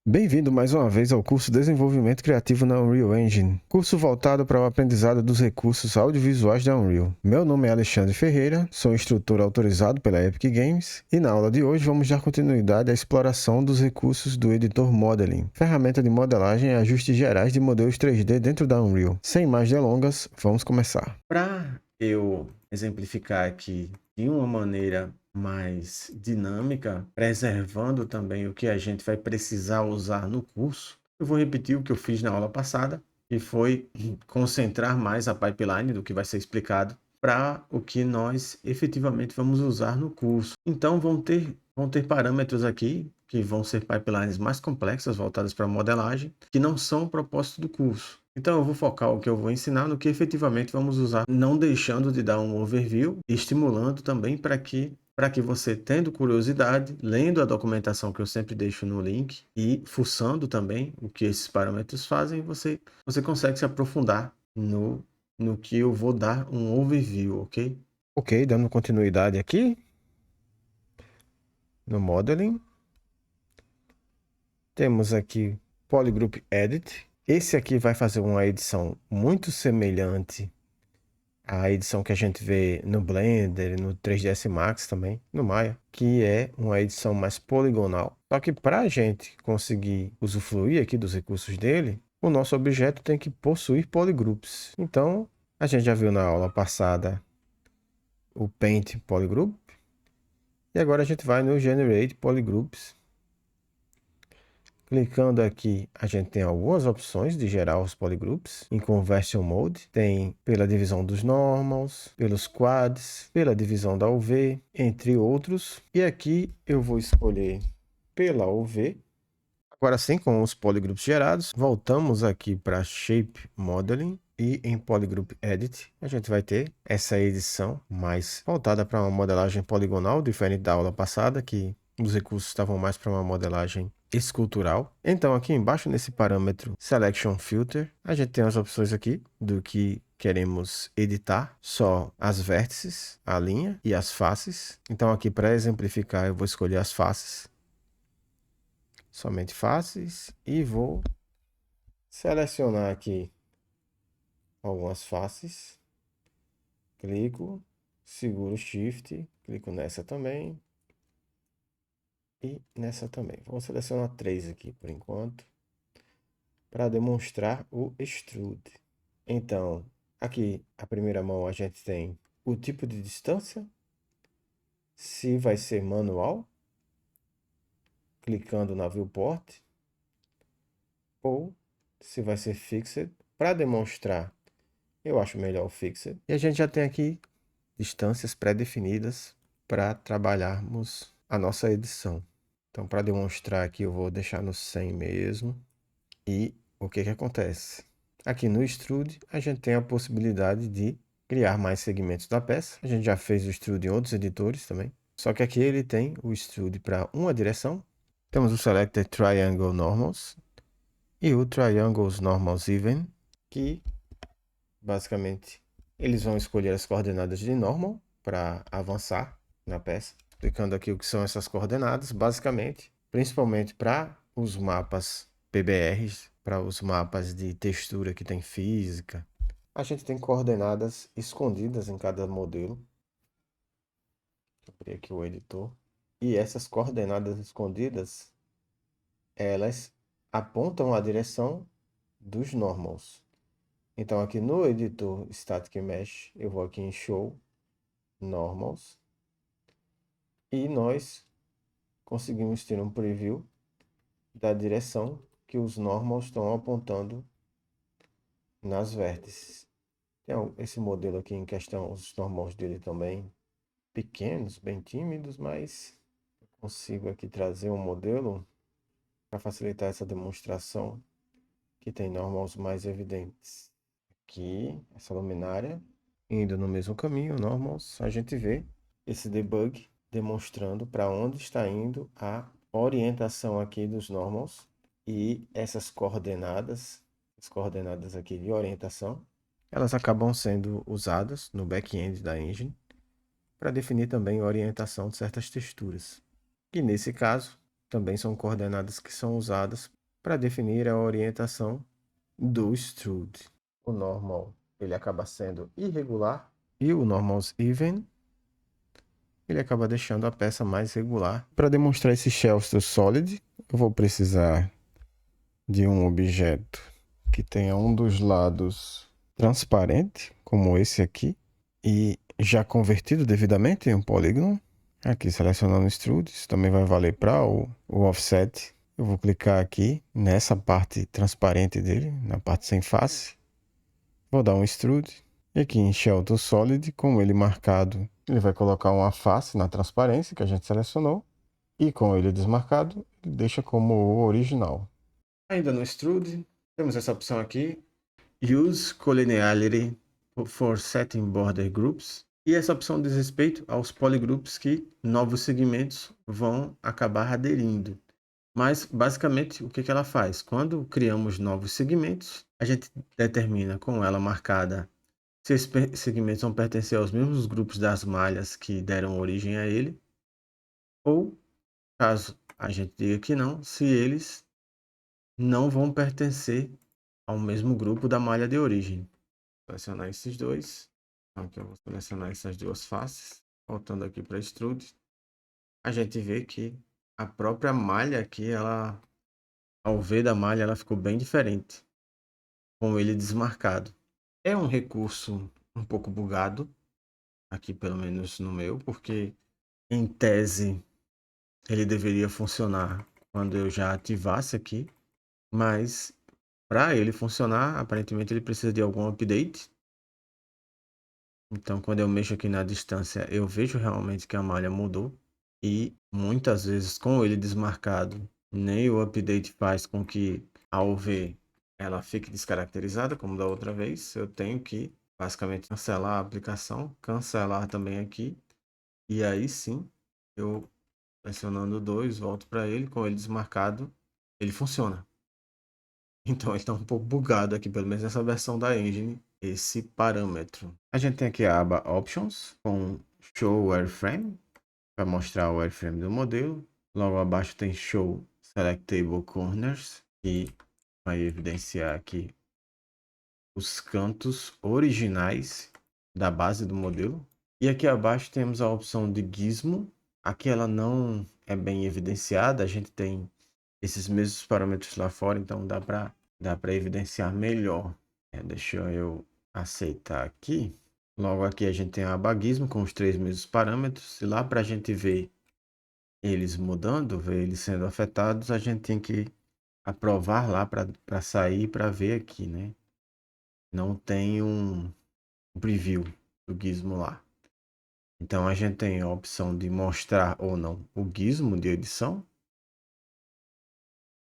Bem-vindo mais uma vez ao curso Desenvolvimento Criativo na Unreal Engine, curso voltado para o aprendizado dos recursos audiovisuais da Unreal. Meu nome é Alexandre Ferreira, sou instrutor autorizado pela Epic Games e na aula de hoje vamos dar continuidade à exploração dos recursos do editor Modeling, ferramenta de modelagem e ajustes gerais de modelos 3D dentro da Unreal. Sem mais delongas, vamos começar. Para eu exemplificar aqui de uma maneira mais dinâmica, preservando também o que a gente vai precisar usar no curso, eu vou repetir o que eu fiz na aula passada, que foi concentrar mais a pipeline do que vai ser explicado para o que nós efetivamente vamos usar no curso. Então vão ter parâmetros aqui que vão ser pipelines mais complexas, voltadas para modelagem, que não são o propósito do curso. Então eu vou focar o que eu vou ensinar no que efetivamente vamos usar, não deixando de dar um overview, estimulando também para que você, tendo curiosidade, lendo a documentação que eu sempre deixo no link e fuçando também o que esses parâmetros fazem, você consegue se aprofundar no que eu vou dar um overview, ok? Ok, dando continuidade aqui no Modeling. Temos aqui Polygroup Edit. Esse aqui vai fazer uma edição muito semelhante à edição que a gente vê no Blender, no 3ds Max também, no Maya, que é uma edição mais poligonal. Só que para a gente conseguir usufruir aqui dos recursos dele, o nosso objeto tem que possuir polygroups. Então, a gente já viu na aula passada o Paint Polygroup, e agora a gente vai no Generate Polygroups. Clicando aqui, a gente tem algumas opções de gerar os polygroups em Conversion Mode. Tem pela divisão dos normals, pelos quads, pela divisão da UV, entre outros. E aqui eu vou escolher pela UV. Agora sim, com os polygroups gerados, voltamos aqui para Shape Modeling. E em Polygroup Edit, a gente vai ter essa edição mais voltada para uma modelagem poligonal, diferente da aula passada, que os recursos estavam mais para uma modelagem escultural. Então, aqui embaixo, nesse parâmetro Selection Filter, a gente tem as opções aqui do que queremos editar, só as vértices, a linha e as faces. Então, aqui para exemplificar, eu vou escolher as faces, somente faces, e vou selecionar aqui algumas faces, clico, seguro Shift, clico nessa também e nessa também. Vou selecionar 3 aqui por enquanto, para demonstrar o extrude. Então, aqui a primeira mão a gente tem o tipo de distância, se vai ser manual, clicando na viewport, ou se vai ser fixed. Para demonstrar, eu acho melhor o fixed. E a gente já tem aqui distâncias pré-definidas para trabalharmos a nossa edição. Então, para demonstrar aqui, eu vou deixar no 100 mesmo. E o que acontece? Aqui no Extrude, a gente tem a possibilidade de criar mais segmentos da peça. A gente já fez o Extrude em outros editores também. Só que aqui ele tem o Extrude para uma direção. Temos o Selected Triangle Normals e o Triangles Normals Even, que basicamente eles vão escolher as coordenadas de normal para avançar na peça. Explicando aqui o que são essas coordenadas, basicamente, principalmente para os mapas PBRs, para os mapas de textura que tem física. A gente tem coordenadas escondidas em cada modelo. Deixa eu abrir aqui o editor. E essas coordenadas escondidas, elas apontam a direção dos normals. Então aqui no editor Static Mesh, eu vou aqui em Show Normals. E nós conseguimos ter um preview da direção que os normals estão apontando nas vértices. Tem esse modelo aqui em questão, os normals dele também pequenos, bem tímidos, mas eu consigo aqui trazer um modelo para facilitar essa demonstração que tem normals mais evidentes. Aqui, essa luminária, indo no mesmo caminho, normals, a gente vê esse debug demonstrando para onde está indo a orientação aqui dos normals e essas coordenadas, as coordenadas aqui de orientação, elas acabam sendo usadas no back-end da engine para definir também a orientação de certas texturas. E nesse caso, também são coordenadas que são usadas para definir a orientação do extrude. O normal ele acaba sendo irregular e o normals even ele acaba deixando a peça mais regular. Para demonstrar esse shelf do solid, eu vou precisar de um objeto que tenha um dos lados transparente, como esse aqui, e já convertido devidamente em um polígono. Aqui selecionando extrude, isso também vai valer para o offset. Eu vou clicar aqui nessa parte transparente dele, na parte sem face. Vou dar um extrude. E aqui em Shell to Solid, com ele marcado, ele vai colocar uma face na transparência que a gente selecionou. E com ele desmarcado, ele deixa como o original. Ainda no extrude, temos essa opção aqui, Use Collinearity for Setting Border Groups. E essa opção diz respeito aos polygroups que novos segmentos vão acabar aderindo. Mas, basicamente, o que ela faz? Quando criamos novos segmentos, a gente determina com ela marcada se esses segmentos vão pertencer aos mesmos grupos das malhas que deram origem a ele, ou, caso a gente diga que não, se eles não vão pertencer ao mesmo grupo da malha de origem. Selecionar esses dois. Então, aqui eu vou selecionar essas duas faces. Voltando aqui para Extrude, a gente vê que a própria malha aqui, ela, ao ver da malha, ela ficou bem diferente, com ele desmarcado. É um recurso um pouco bugado, aqui pelo menos no meu, porque em tese ele deveria funcionar quando eu já ativasse aqui, mas para ele funcionar, aparentemente ele precisa de algum update. Então, quando eu mexo aqui na distância, eu vejo realmente que a malha mudou. E muitas vezes, com ele desmarcado, nem o update faz com que, ao ver, ela fique descaracterizada, como da outra vez. Eu tenho que, basicamente, cancelar a aplicação, cancelar também aqui. E aí sim, eu pressionando 2, volto para ele, com ele desmarcado, ele funciona. Então ele está um pouco bugado aqui, pelo menos nessa versão da engine, esse parâmetro. A gente tem aqui a aba Options com Show Wireframe, para mostrar o wireframe do modelo. Logo abaixo tem Show Selectable Corners, que vai evidenciar aqui os cantos originais da base do modelo. E aqui abaixo temos a opção de Gizmo. Aqui ela não é bem evidenciada, a gente tem esses mesmos parâmetros lá fora, então dá para evidenciar melhor. Deixa eu aceitar aqui. Logo aqui a gente tem a aba Gizmo com os 3 mesmos parâmetros. E lá para a gente ver eles mudando, ver eles sendo afetados, a gente tem que aprovar lá para sair para ver aqui, né? Não tem um preview do Gizmo lá. Então a gente tem a opção de mostrar ou não o Gizmo de edição.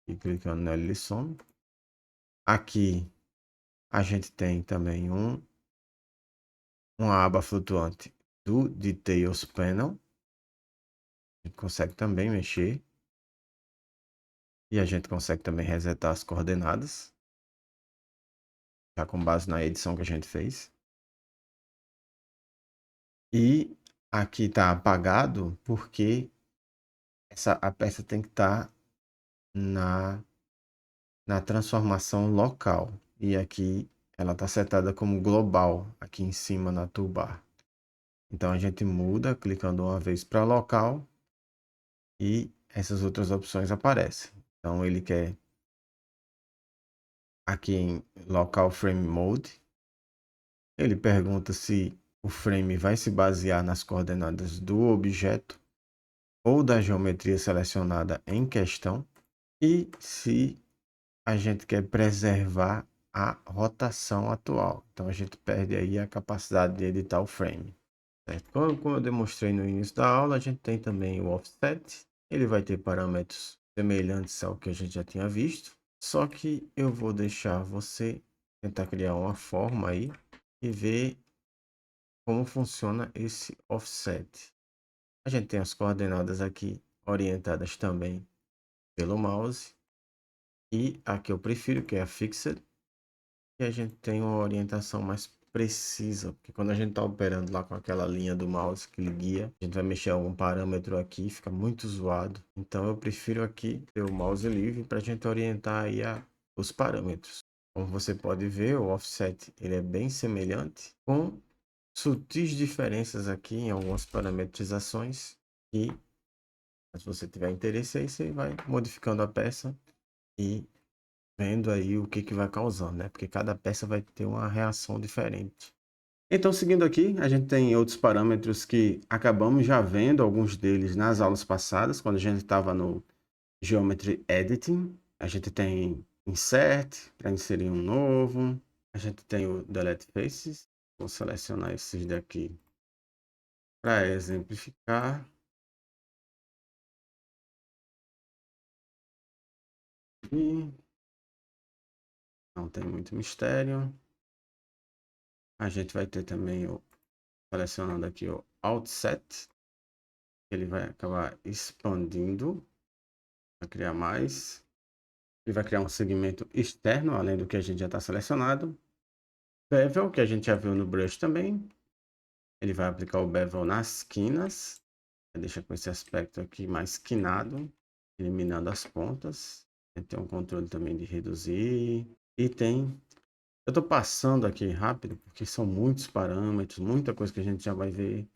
E clicando nele, ele some. Aqui a gente tem também uma aba flutuante do Details Panel. A gente consegue também mexer. E a gente consegue também resetar as coordenadas, já com base na edição que a gente fez. E aqui está apagado porque a peça tem que estar na transformação local. E aqui ela está setada como global, aqui em cima na toolbar. Então a gente muda clicando uma vez para local e essas outras opções aparecem. Então ele quer aqui em Local Frame Mode. Ele pergunta se o frame vai se basear nas coordenadas do objeto ou da geometria selecionada em questão e se a gente quer preservar a rotação atual. Então a gente perde aí a capacidade de editar o frame. Certo? Como eu demonstrei no início da aula, a gente tem também o offset. Ele vai ter parâmetros semelhantes ao que a gente já tinha visto. Só que eu vou deixar você tentar criar uma forma aí e ver como funciona esse offset. A gente tem as coordenadas aqui orientadas também pelo mouse. E a que eu prefiro, que é a Fixed. E a gente tem uma orientação mais precisa, porque quando a gente está operando lá com aquela linha do mouse que ele guia, a gente vai mexer algum parâmetro aqui, fica muito zoado. Então eu prefiro aqui ter o mouse livre para a gente orientar aí os parâmetros. Como você pode ver, o offset ele é bem semelhante, com sutis diferenças aqui em algumas parametrizações e se você tiver interesse aí você vai modificando a peça e vendo aí o que vai causando, né? Porque cada peça vai ter uma reação diferente. Então, seguindo aqui, a gente tem outros parâmetros que acabamos já vendo, alguns deles nas aulas passadas, quando a gente estava no Geometry Editing. A gente tem Insert, para inserir um novo. A gente tem o Delete Faces. Vou selecionar esses daqui para exemplificar. E não tem muito mistério. A gente vai ter também selecionando aqui o Outset. Ele vai acabar expandindo para criar mais. Ele vai criar um segmento externo, além do que a gente já está selecionado. Bevel, que a gente já viu no Brush também. Ele vai aplicar o Bevel nas quinas. Deixa com esse aspecto aqui mais quinado, eliminando as pontas. Tem um controle também de reduzir. E tem... Eu estou passando aqui rápido, porque são muitos parâmetros, muita coisa que a gente já vai ver.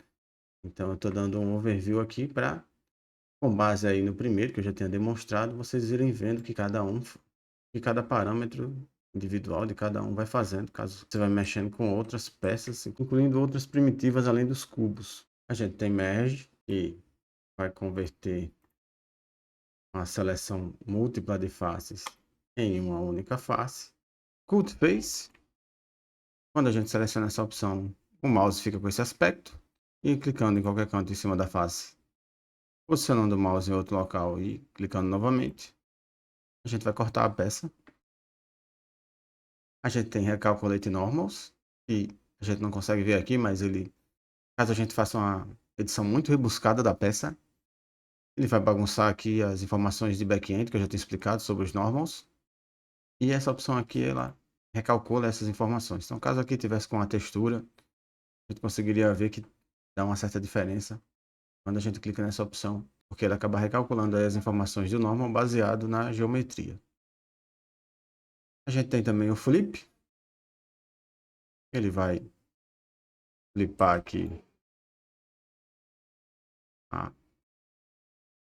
Então eu estou dando um overview aqui para, com base aí no primeiro que eu já tinha demonstrado, vocês irem vendo que cada parâmetro individual de cada um vai fazendo, caso você vai mexendo com outras peças, incluindo outras primitivas além dos cubos. A gente tem Merge, que vai converter uma seleção múltipla de faces em uma única face. Cut Face, quando a gente seleciona essa opção, o mouse fica com esse aspecto, e clicando em qualquer canto em cima da face, posicionando o mouse em outro local e clicando novamente, a gente vai cortar a peça. A gente tem Recalculate Normals, que a gente não consegue ver aqui, mas ele, caso a gente faça uma edição muito rebuscada da peça, ele vai bagunçar aqui as informações de back-end que eu já tenho explicado sobre os normals. E essa opção aqui, ela recalcula essas informações. Então, caso aqui tivesse com a textura, a gente conseguiria ver que dá uma certa diferença quando a gente clica nessa opção, porque ele acaba recalculando aí as informações do normal baseado na geometria. A gente tem também o Flip. Ele vai flipar aqui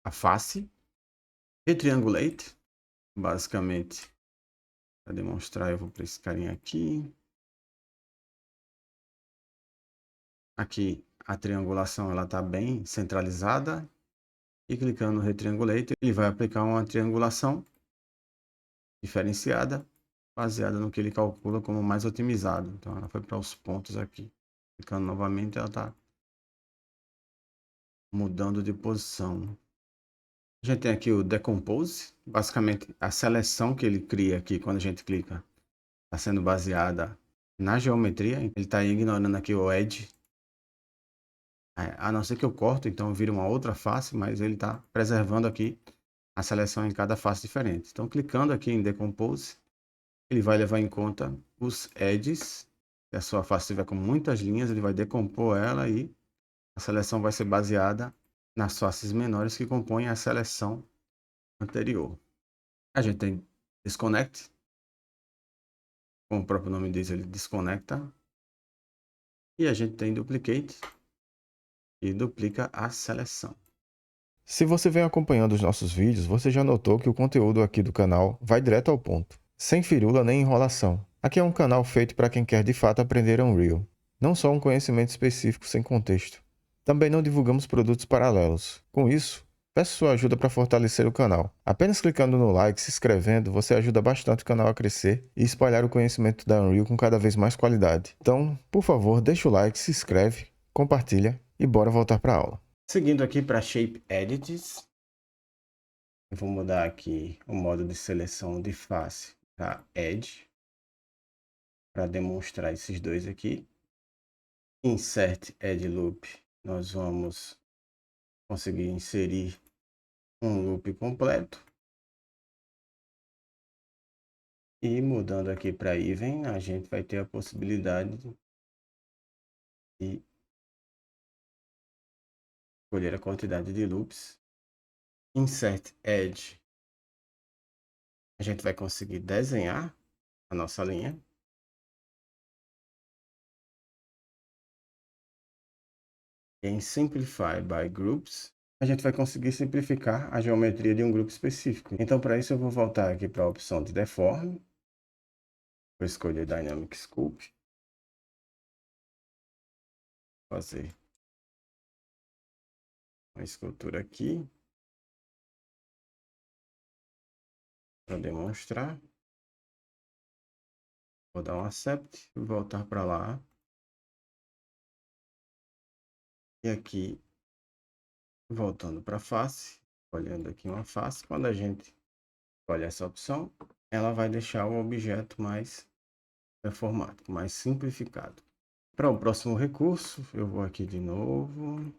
a face. Retriangulate, basicamente, para demonstrar, eu vou para esse carinha aqui. Aqui a triangulação ela está bem centralizada. E clicando no Retriangulate, ele vai aplicar uma triangulação diferenciada, baseada no que ele calcula como mais otimizado. Então ela foi para os pontos aqui. Clicando novamente, ela está mudando de posição. A gente tem aqui o Decompose, basicamente a seleção que ele cria aqui quando a gente clica está sendo baseada na geometria. Ele está ignorando aqui o Edge, a não ser que eu corto, então vira uma outra face, mas ele está preservando aqui a seleção em cada face diferente. Então clicando aqui em Decompose, ele vai levar em conta os edges. Se a sua face tiver com muitas linhas, ele vai decompor ela e a seleção vai ser baseada nas faces menores que compõem a seleção anterior. A gente tem Disconnect, como o próprio nome diz, ele desconecta. E a gente tem Duplicate, e duplica a seleção. Se você vem acompanhando os nossos vídeos, você já notou que o conteúdo aqui do canal vai direto ao ponto, sem firula nem enrolação. Aqui é um canal feito para quem quer de fato aprender Unreal, não só um conhecimento específico sem contexto. Também não divulgamos produtos paralelos. Com isso, peço sua ajuda para fortalecer o canal. Apenas clicando no like e se inscrevendo, você ajuda bastante o canal a crescer e espalhar o conhecimento da Unreal com cada vez mais qualidade. Então, por favor, deixa o like, se inscreve, compartilha e bora voltar para a aula. Seguindo aqui para Shape Edits, eu vou mudar aqui o modo de seleção de face para Edge, para demonstrar esses dois aqui. Insert Edge Loop, nós vamos conseguir inserir um loop completo. E mudando aqui para Even, a gente vai ter a possibilidade e escolher a quantidade de loops. Insert Edge. A gente vai conseguir desenhar a nossa linha. Em Simplify by Groups, a gente vai conseguir simplificar a geometria de um grupo específico. Então, para isso, eu vou voltar aqui para a opção de Deform. Vou escolher Dynamic Scope. Fazer uma escultura aqui para demonstrar. Vou dar um Accept e voltar para lá. E aqui, voltando para a face, olhando aqui uma face, quando a gente escolhe essa opção, ela vai deixar o objeto mais deformado, mais simplificado. Para o próximo recurso, eu vou aqui de novo.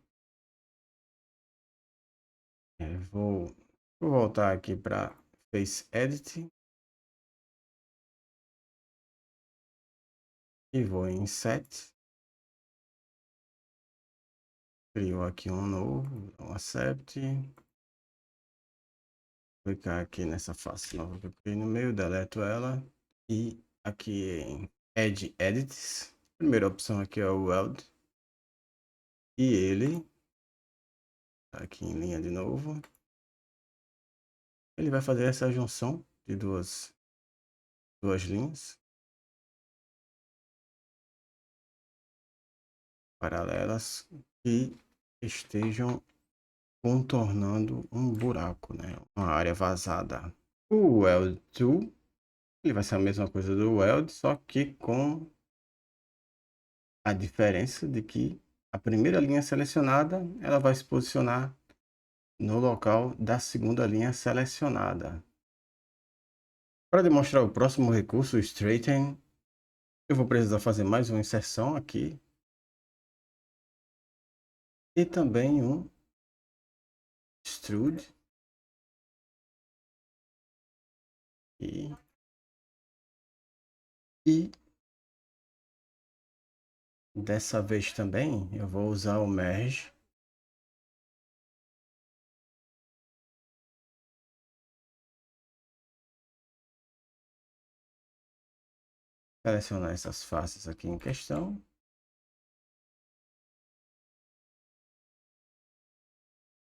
Vou voltar aqui para Face Edit. E vou em Set. Criou aqui um novo, um Accept. Clicar aqui nessa face nova que eu criei no meio, deleto ela. E aqui em Edge Edits, primeira opção aqui é o Weld. E ele, aqui em linha de novo, ele vai fazer essa junção de duas linhas paralelas que estejam contornando um buraco, né? Uma área vazada. O Weld Tool, ele vai ser a mesma coisa do Weld, só que com a diferença de que a primeira linha selecionada, ela vai se posicionar no local da segunda linha selecionada. Para demonstrar o próximo recurso, o Straighten, eu vou precisar fazer mais uma inserção aqui. E também um Extrude. E dessa vez também eu vou usar o Merge. Selecionar essas faces aqui em questão.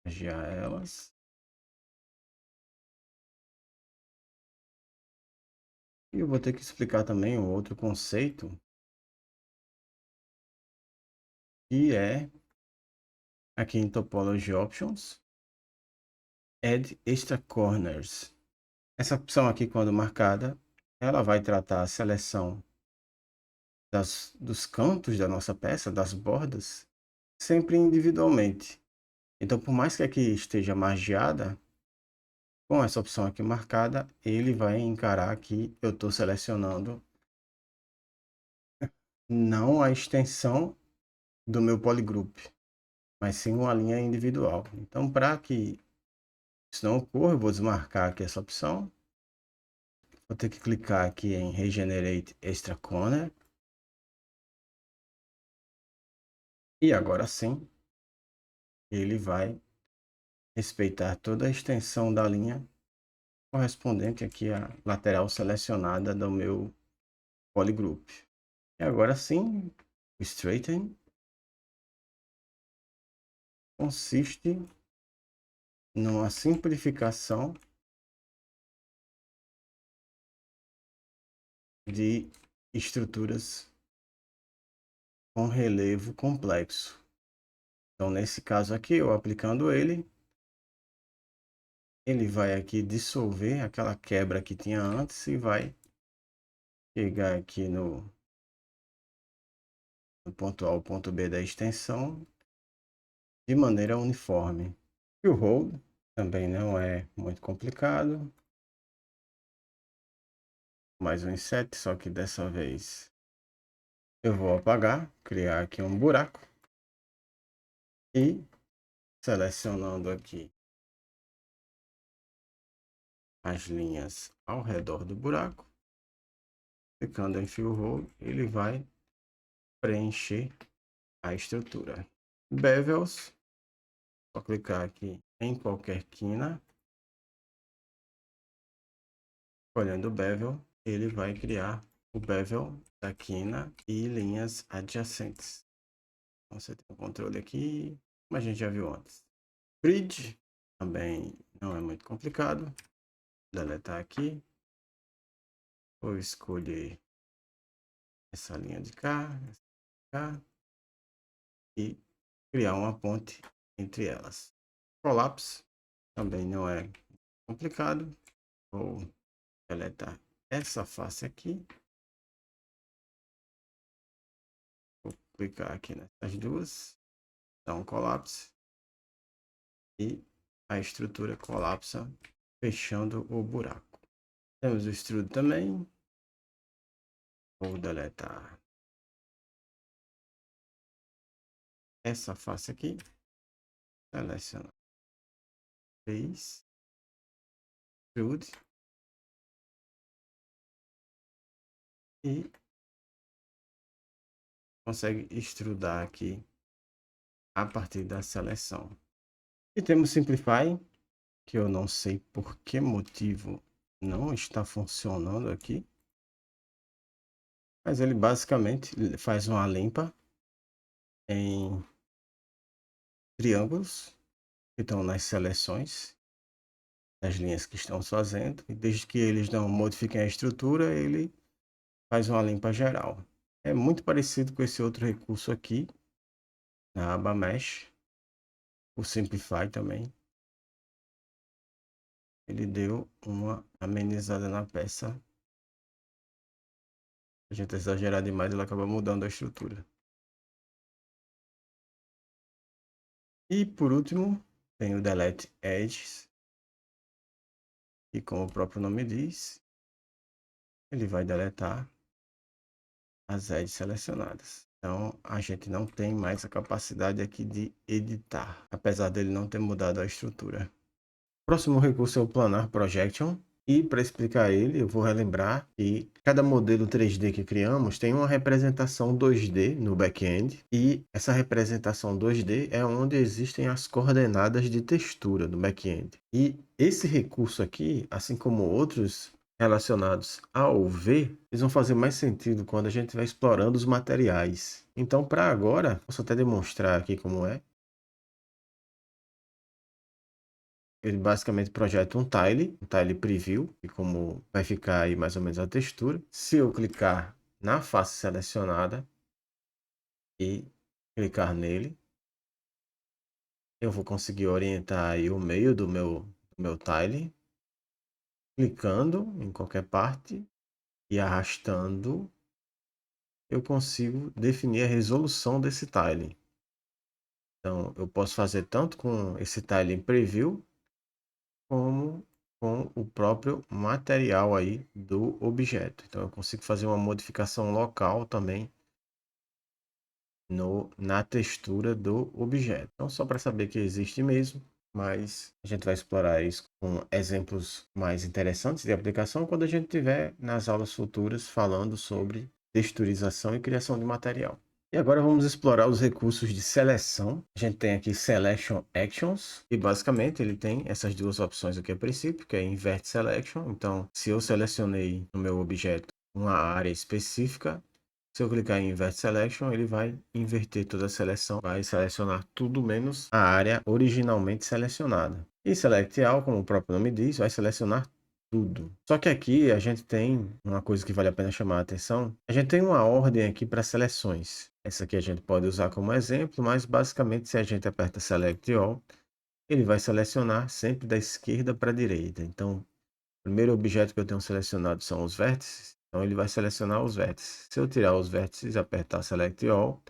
Mergear elas. E eu vou ter que explicar também um outro conceito, que é aqui em Topology Options, Add Extra Corners. Essa opção aqui, quando marcada, ela vai tratar a seleção dos cantos da nossa peça, das bordas, sempre individualmente. Então, por mais que aqui esteja margeada, com essa opção aqui marcada, ele vai encarar que eu estou selecionando não a extensão do meu polygroup, mas sim uma linha individual. Então, para que isso não ocorra, eu vou desmarcar aqui essa opção. Vou ter que clicar aqui em Regenerate Extra Corner. E agora sim, ele vai respeitar toda a extensão da linha correspondente aqui à lateral selecionada do meu polygroup. E agora sim, o Straighten consiste numa simplificação de estruturas com relevo complexo. Então, nesse caso aqui, eu aplicando ele vai aqui dissolver aquela quebra que tinha antes e vai chegar aqui no ponto A ao ponto B da extensão de maneira uniforme. E o hold também não é muito complicado. Mais um inset, só que dessa vez eu vou apagar, criar aqui um buraco e selecionando aqui as linhas ao redor do buraco, clicando em Fill Hole, ele vai preencher a estrutura. Bevels, vou clicar aqui em qualquer quina. Olhando o bevel, ele vai criar o bevel da quina e linhas adjacentes. Então, você tem o controle aqui, como a gente já viu antes. Grid também não é muito complicado. Deletar aqui. Vou escolher essa linha de cá e criar uma ponte entre elas. Collapse também não é complicado. Vou deletar essa face aqui. Vou clicar aqui nessas duas. Dá um collapse. E a estrutura colapsa, fechando o buraco. Temos o extrude também. Vou deletar essa face aqui. Selecionar 3. Extrude. E consegue extrudar aqui a partir da seleção. E temos Simplify, que eu não sei por que motivo não está funcionando aqui. Mas ele basicamente faz uma limpa em triângulos que estão nas seleções das linhas que estamos fazendo. E desde que eles não modifiquem a estrutura, ele faz uma limpa geral. É muito parecido com esse outro recurso aqui, na aba Mesh. O Simplify também. Ele deu uma amenizada na peça. A gente exagerar demais, ela acaba mudando a estrutura. E por último, tem o Delete Edges. E como o próprio nome diz, ele vai deletar as edges selecionadas. Então, a gente não tem mais a capacidade aqui de editar, apesar dele não ter mudado a estrutura. O próximo recurso é o Planar Projection. E para explicar ele, eu vou relembrar que cada modelo 3D que criamos tem uma representação 2D no back-end. E essa representação 2D é onde existem as coordenadas de textura no back-end. E esse recurso aqui, assim como outros relacionados ao V, eles vão fazer mais sentido quando a gente estiver explorando os materiais. Então, para agora, posso até demonstrar aqui como é. Ele basicamente projeta um tile preview, e como vai ficar aí mais ou menos a textura. Se eu clicar na face selecionada e clicar nele, eu vou conseguir orientar aí o meio do meu tile, clicando em qualquer parte e arrastando, eu consigo definir a resolução desse tile. Então, eu posso fazer tanto com esse tile em preview, como com o próprio material aí do objeto. Então eu consigo fazer uma modificação local também na textura do objeto. Então só para saber que existe mesmo, mas a gente vai explorar isso com exemplos mais interessantes de aplicação quando a gente tiver nas aulas futuras falando sobre texturização e criação de material. E agora vamos explorar os recursos de seleção. A gente tem aqui Selection Actions e basicamente ele tem essas duas opções aqui a princípio, que é Invert Selection. Então, se eu selecionei no meu objeto uma área específica, se eu clicar em Invert Selection, ele vai inverter toda a seleção, vai selecionar tudo menos a área originalmente selecionada. E Select All, como o próprio nome diz, vai selecionar tudo. Só que aqui a gente tem uma coisa que vale a pena chamar a atenção. A gente tem uma ordem aqui para seleções. Essa aqui a gente pode usar como exemplo, mas basicamente se a gente aperta Select All, ele vai selecionar sempre da esquerda para a direita. Então, o primeiro objeto que eu tenho selecionado são os vértices. Então, ele vai selecionar os vértices. Se eu tirar os vértices e apertar Select All,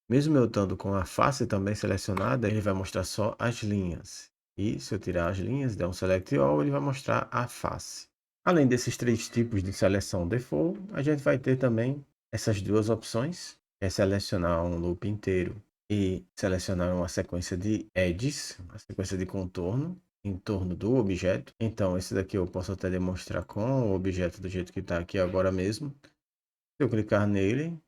mesmo eu estando com a face também selecionada, ele vai mostrar só as linhas. E se eu tirar as linhas, der um Select All, ele vai mostrar a face. Além desses três tipos de seleção default, a gente vai ter também essas duas opções. É selecionar um loop inteiro e selecionar uma sequência de edges, uma sequência de contorno em torno do objeto. Então, esse daqui eu posso até demonstrar com o objeto do jeito que está aqui agora mesmo. Se eu clicar nele,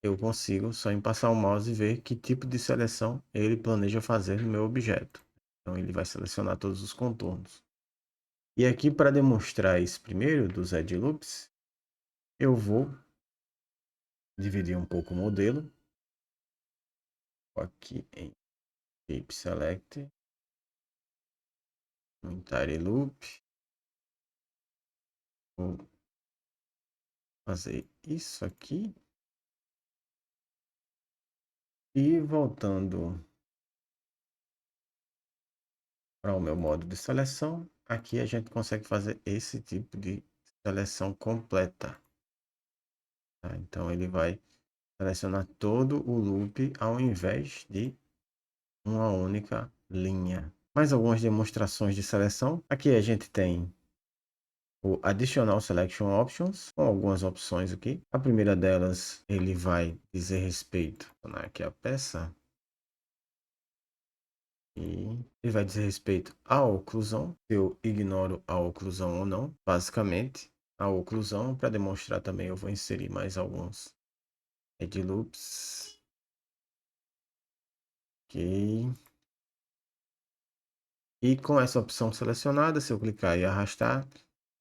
eu consigo só em passar o mouse e ver que tipo de seleção ele planeja fazer no meu objeto. Então ele vai selecionar todos os contornos. E aqui, para demonstrar esse primeiro dos edge loops, eu vou dividir um pouco o modelo. Aqui em Shape Select, Entire Loop. Vou fazer isso aqui. E voltando para o meu modo de seleção, aqui a gente consegue fazer esse tipo de seleção completa. Tá? Então ele vai selecionar todo o loop ao invés de uma única linha. Mais algumas demonstrações de seleção. Aqui a gente tem o Additional Selection Options, com algumas opções aqui. A primeira delas, ele vai dizer respeito, aqui a peça, e ele vai dizer respeito à oclusão, se eu ignoro a oclusão ou não. Basicamente, a oclusão, para demonstrar também, eu vou inserir mais alguns edge loops. Ok. E com essa opção selecionada, se eu clicar e arrastar,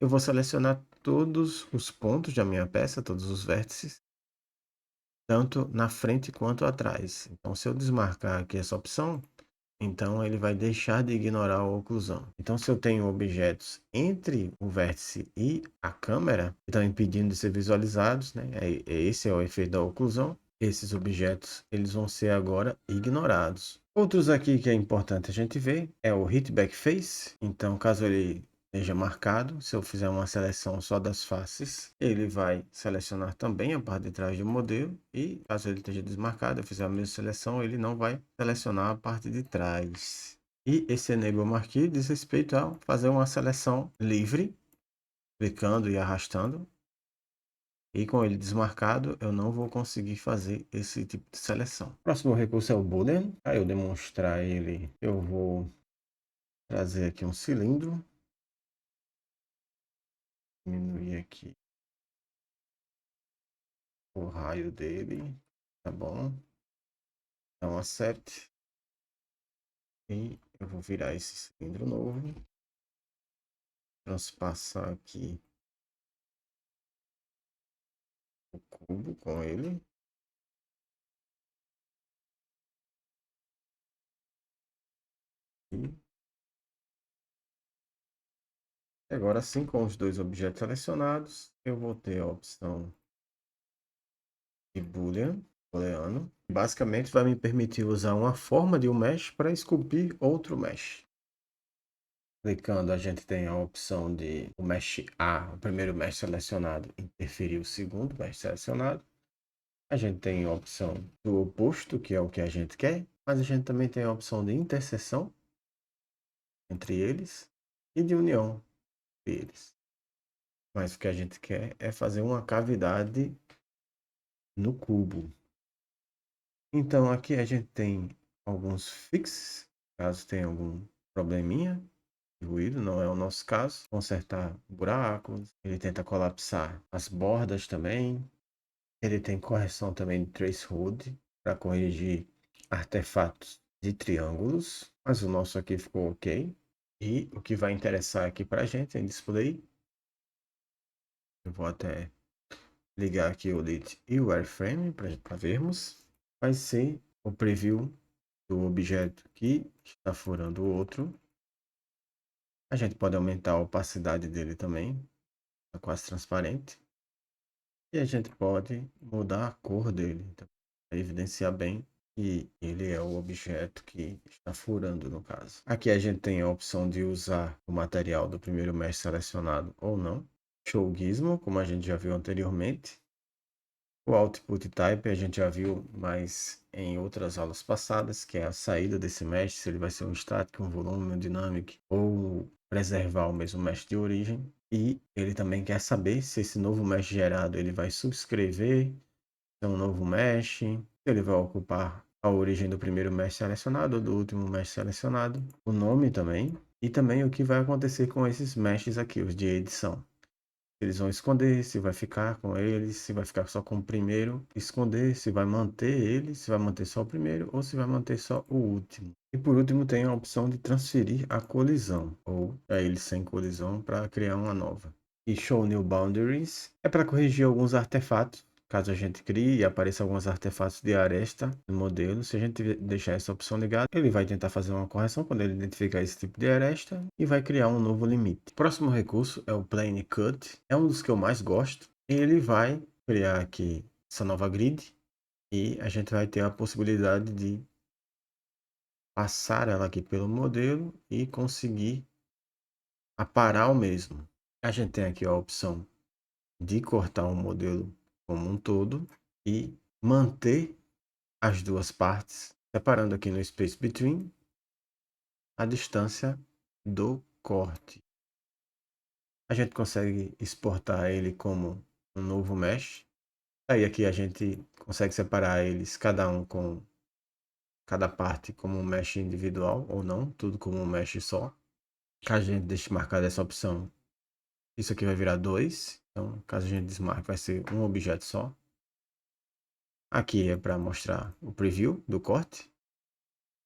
eu vou selecionar todos os pontos da minha peça, todos os vértices, tanto na frente quanto atrás. Então, se eu desmarcar aqui essa opção, então ele vai deixar de ignorar a oclusão. Então, se eu tenho objetos entre o vértice e a câmera, que estão impedindo de ser visualizados, né? Esse é o efeito da oclusão. Esses objetos eles vão ser agora ignorados. Outros aqui que é importante a gente ver é o Hit Backface. Então, caso ele esteja marcado, se eu fizer uma seleção só das faces, ele vai selecionar também a parte de trás do modelo. E caso ele esteja desmarcado, eu fizer a mesma seleção, ele não vai selecionar a parte de trás. E esse Enable Marquee diz respeito a fazer uma seleção livre, clicando e arrastando. E com ele desmarcado, eu não vou conseguir fazer esse tipo de seleção. Próximo recurso é o Boolean. Para eu demonstrar ele, eu vou trazer aqui um cilindro. Diminuir aqui o raio dele. Tá bom. Então, accept. E eu vou virar esse cilindro novo. Transpassar aqui o cubo com ele. E agora sim, com os dois objetos selecionados, eu vou ter a opção de booleano. Basicamente vai me permitir usar uma forma de um mesh para esculpir outro mesh. Clicando, a gente tem a opção de o mesh A, o primeiro mesh selecionado, interferir o segundo mesh selecionado. A gente tem a opção do oposto, que é o que a gente quer, mas a gente também tem a opção de interseção entre eles e de união entre eles. Mas o que a gente quer é fazer uma cavidade no cubo. Então aqui a gente tem alguns fixes, caso tenha algum probleminha de ruído, não é o nosso caso. Consertar buracos, ele tenta colapsar as bordas também. Ele tem correção também de tracehold para corrigir artefatos de triângulos, mas o nosso aqui ficou ok. E o que vai interessar aqui para a gente em display, eu vou até ligar aqui o Lit e o Wireframe para vermos, vai ser o preview do objeto que está furando o outro. A gente pode aumentar a opacidade dele também, está quase transparente. E a gente pode mudar a cor dele, então, para evidenciar bem que ele é o objeto que está furando no caso. Aqui a gente tem a opção de usar o material do primeiro mesh selecionado ou não. Show Gizmo, como a gente já viu anteriormente. O Output Type a gente já viu mais em outras aulas passadas, que é a saída desse mesh, se ele vai ser um static, um volume, um dynamic, ou preservar o mesmo mesh de origem. E ele também quer saber se esse novo mesh gerado ele vai subscrever um novo mesh, se ele vai ocupar a origem do primeiro mesh selecionado ou do último mesh selecionado, o nome também, e também o que vai acontecer com esses meshes aqui, os de edição. Eles vão esconder, se vai ficar com eles, se vai ficar só com o primeiro, esconder, se vai manter ele, se vai manter só o primeiro ou se vai manter só o último. E por último tem a opção de transferir a colisão, ou a ele sem colisão para criar uma nova. E Show New Boundaries é para corrigir alguns artefatos. Caso a gente crie e apareça alguns artefatos de aresta no modelo, se a gente deixar essa opção ligada, ele vai tentar fazer uma correção quando ele identificar esse tipo de aresta e vai criar um novo limite. O próximo recurso é o Plane Cut, é um dos que eu mais gosto. Ele vai criar aqui essa nova grid e a gente vai ter a possibilidade de passar ela aqui pelo modelo e conseguir aparar o mesmo. A gente tem aqui a opção de cortar um modelo como um todo e manter as duas partes, separando aqui no Space Between a distância do corte. A gente consegue exportar ele como um novo mesh. Aí aqui a gente consegue separar eles, cada um com cada parte como um mesh individual ou não, tudo como um mesh só. Caso a gente deixe marcada essa opção, isso aqui vai virar 2. Então, caso a gente desmarque, vai ser um objeto só. Aqui é para mostrar o preview do corte.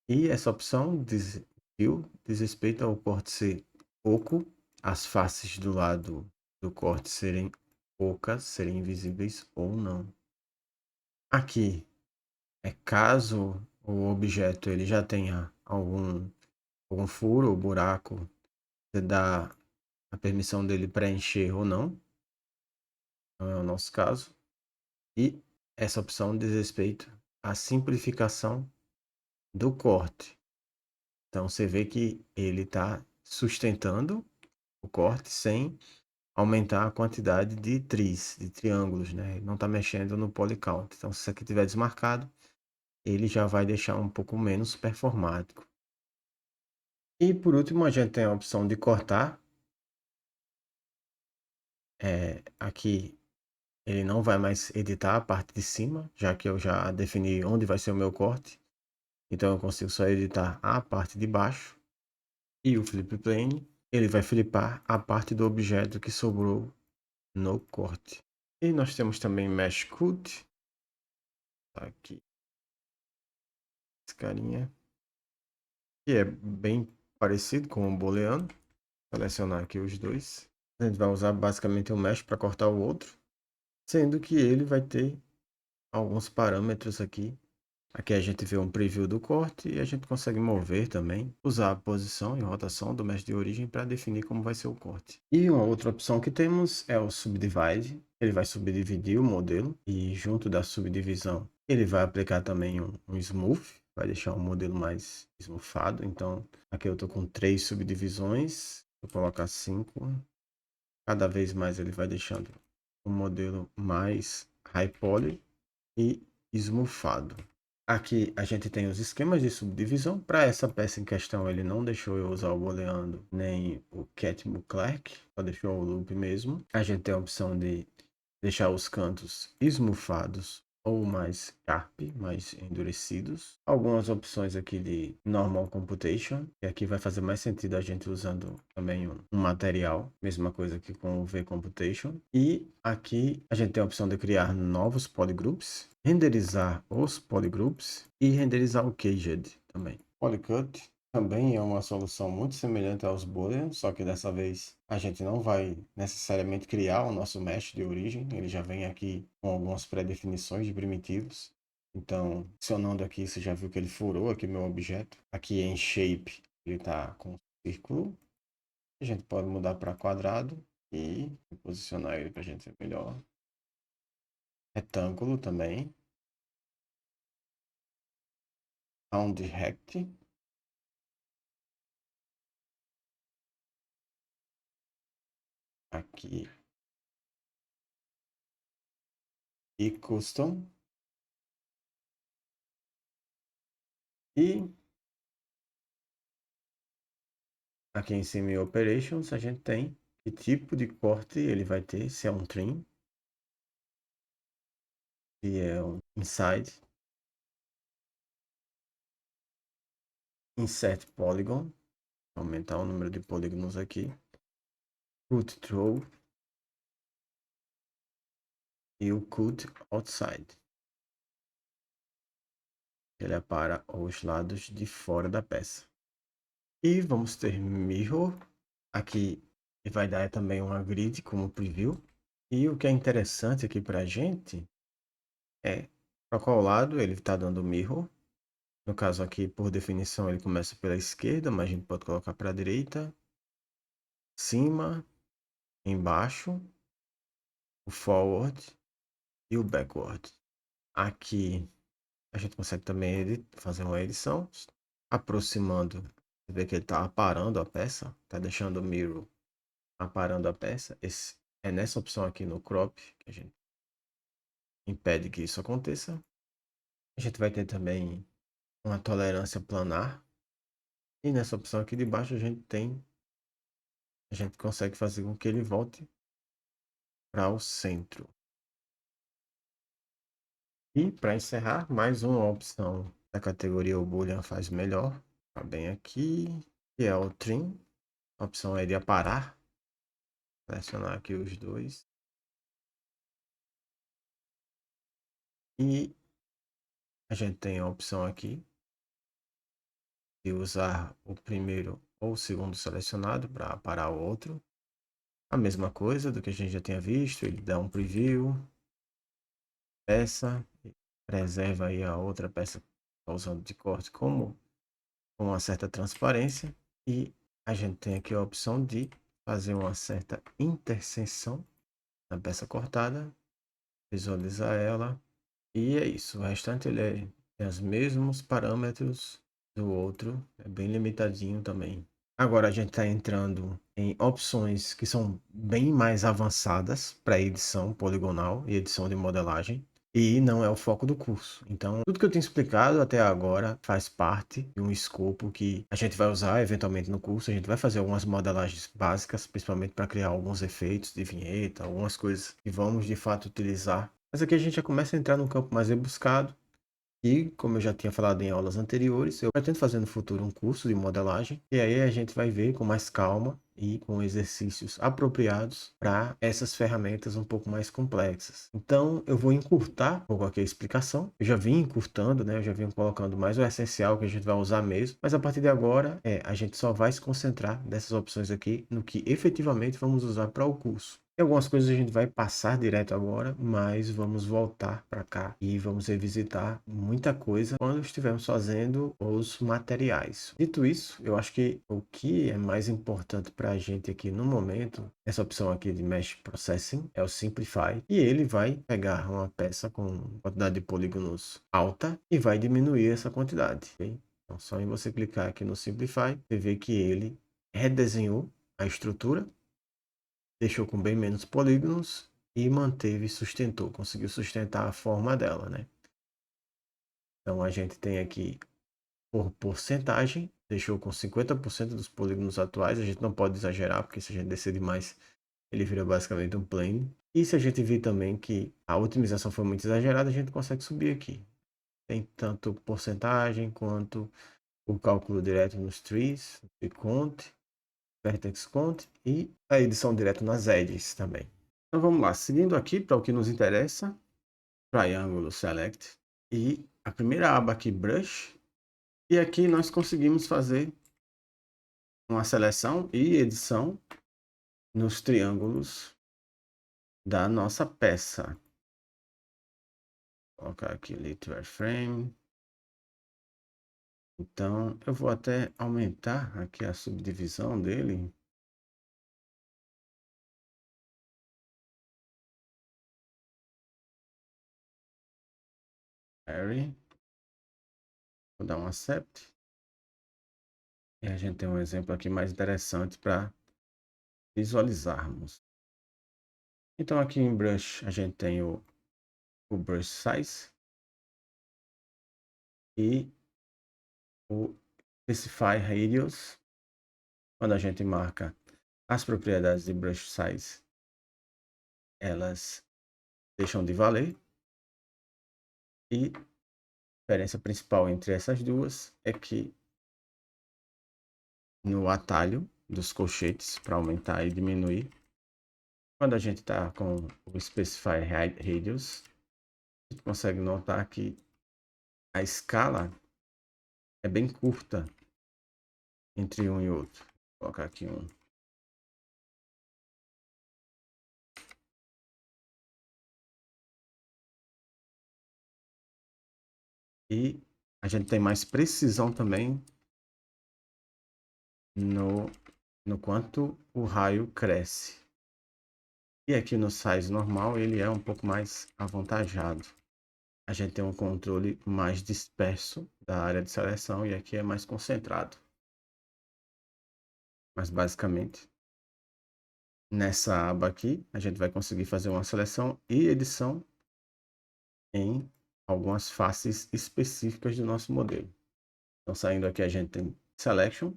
E essa opção diz respeito ao corte ser oco, as faces do lado do corte serem ocas, serem invisíveis ou não. Aqui é caso o objeto ele já tenha algum furo ou buraco, você dá a permissão dele preencher ou não. Não é o nosso caso. E essa opção diz respeito à simplificação do corte. Então você vê que ele está sustentando o corte sem aumentar a quantidade de de triângulos, né? Ele não está mexendo no polycount. Então se isso aqui estiver desmarcado, ele já vai deixar um pouco menos performático. E por último, a gente tem a opção de cortar. Aqui ele não vai mais editar a parte de cima, já que eu já defini onde vai ser o meu corte. Então eu consigo só editar a parte de baixo. E o flip plane, ele vai flipar a parte do objeto que sobrou no corte. E nós temos também Mesh Cut. Tá aqui. Esse carinha. Que é bem parecido com o booleano. Selecionar aqui os dois. A gente vai usar basicamente o mesh para cortar o outro. Sendo que ele vai ter alguns parâmetros aqui. Aqui a gente vê um preview do corte e a gente consegue mover também, usar a posição e rotação do mesh de origem para definir como vai ser o corte. E uma outra opção que temos é o Subdivide. Ele vai subdividir o modelo e junto da subdivisão ele vai aplicar também um Smooth, vai deixar o modelo mais esmufado. Então aqui eu estou com 3 subdivisões, vou colocar 5. Cada vez mais ele vai deixando o modelo mais high poly e esmufado. Aqui a gente tem os esquemas de subdivisão. Para essa peça em questão, ele não deixou eu usar o booleano nem o cat Clark, só deixou o loop mesmo. A gente tem a opção de deixar os cantos esmufados ou mais sharp, mais endurecidos. Algumas opções aqui de normal computation, e aqui vai fazer mais sentido a gente usando também um material, mesma coisa que com o V computation. E aqui a gente tem a opção de criar novos polygroups, renderizar os polygroups e renderizar o caged também. Polycut também é uma solução muito semelhante aos Boolean, só que dessa vez a gente não vai necessariamente criar o nosso mesh de origem, ele já vem aqui com algumas pré-definições de primitivos. Então, adicionando aqui, você já viu que ele furou aqui meu objeto. Aqui em Shape, ele está com círculo. A gente pode mudar para quadrado e posicionar ele para a gente ver melhor. Retângulo também. Round Rect. Aqui. E Custom. E aqui em cima em Operations a gente tem que tipo de corte ele vai ter, se é um trim, se é um inside, insert polygon, aumentar o número de polígonos aqui, root throw, e o cut outside. Ele é para os lados de fora da peça. E vamos ter mirror. Aqui vai dar também uma grid como preview. E o que é interessante aqui para a gente é para qual lado ele está dando mirror. No caso aqui, por definição, ele começa pela esquerda, mas a gente pode colocar para a direita, cima, embaixo, o forward e o backward. Aqui a gente consegue também fazer uma edição, aproximando. Você vê que ele está aparando a peça, está deixando o mirror aparando a peça. É nessa opção aqui no crop que a gente impede que isso aconteça. A gente vai ter também uma tolerância planar. E nessa opção aqui de baixo a gente consegue fazer com que ele volte para o centro. E para encerrar, mais uma opção da categoria o Boolean faz melhor. Tá bem aqui, que é o trim. A opção é de aparar. Selecionar aqui os dois. E a gente tem a opção aqui de usar o primeiro ou o segundo selecionado para aparar o outro. A mesma coisa do que a gente já tinha visto, ele dá um preview, peça, preserva aí a outra peça que está usando de corte com uma certa transparência. E a gente tem aqui a opção de fazer uma certa interseção na peça cortada, visualizar ela. E é isso, o restante ele tem os mesmos parâmetros do outro, é bem limitadinho também. Agora a gente está entrando em opções que são bem mais avançadas para edição poligonal e edição de modelagem. E não é o foco do curso. Então, tudo que eu tenho explicado até agora faz parte de um escopo que a gente vai usar eventualmente no curso. A gente vai fazer algumas modelagens básicas, principalmente para criar alguns efeitos de vinheta, algumas coisas que vamos de fato utilizar. Mas aqui a gente já começa a entrar num campo mais rebuscado. E, como eu já tinha falado em aulas anteriores, eu pretendo fazer no futuro um curso de modelagem. E aí a gente vai ver com mais calma e com exercícios apropriados para essas ferramentas um pouco mais complexas. Então, eu vou encurtar um pouco aqui a explicação. Eu já vim encurtando, né? Eu já vim colocando mais o essencial que a gente vai usar mesmo. Mas a partir de agora, a gente só vai se concentrar nessas opções aqui no que efetivamente vamos usar para o curso. E algumas coisas a gente vai passar direto agora, mas vamos voltar para cá e vamos revisitar muita coisa quando estivermos fazendo os materiais. Dito isso, eu acho que o que é mais importante para a gente aqui no momento, essa opção aqui de Mesh Processing, é o Simplify, e ele vai pegar uma peça com quantidade de polígonos alta e vai diminuir essa quantidade. Okay? Então, só em você clicar aqui no Simplify, você vê que ele redesenhou a estrutura, deixou com bem menos polígonos e manteve, sustentou, conseguiu sustentar a forma dela, né? Então a gente tem aqui por porcentagem, deixou com 50% dos polígonos atuais. A gente não pode exagerar, porque se a gente descer demais, ele vira basicamente um plane. E se a gente vir também que a otimização foi muito exagerada, a gente consegue subir aqui. Tem tanto porcentagem quanto o cálculo direto nos trees, de count, vertex count e a edição direto nas edges também. Então vamos lá, seguindo aqui para o que nos interessa, Triangle Select e a primeira aba aqui, Brush, e aqui nós conseguimos fazer uma seleção e edição nos triângulos da nossa peça. Vou colocar aqui Literary Frame. Então eu vou até aumentar aqui a subdivisão dele. Vou dar um accept. E a gente tem um exemplo aqui mais interessante para visualizarmos. Então aqui em Brush a gente tem o Brush Size e o Specify Radius. Quando a gente marca as propriedades de Brush Size, elas deixam de valer. E a diferença principal entre essas duas é que no atalho dos colchetes, para aumentar e diminuir, Quando a gente está com o Specify Radius, a gente consegue notar que a escala é bem curta entre um e outro. Vou colocar aqui um. E a gente tem mais precisão também no quanto o raio cresce. E aqui no size normal ele é um pouco mais avantajado. A gente tem um controle mais disperso da área de seleção e aqui é mais concentrado. Mas basicamente, nessa aba aqui, a gente vai conseguir fazer uma seleção e edição em algumas faces específicas do nosso modelo. Então, saindo aqui, a gente tem Selection.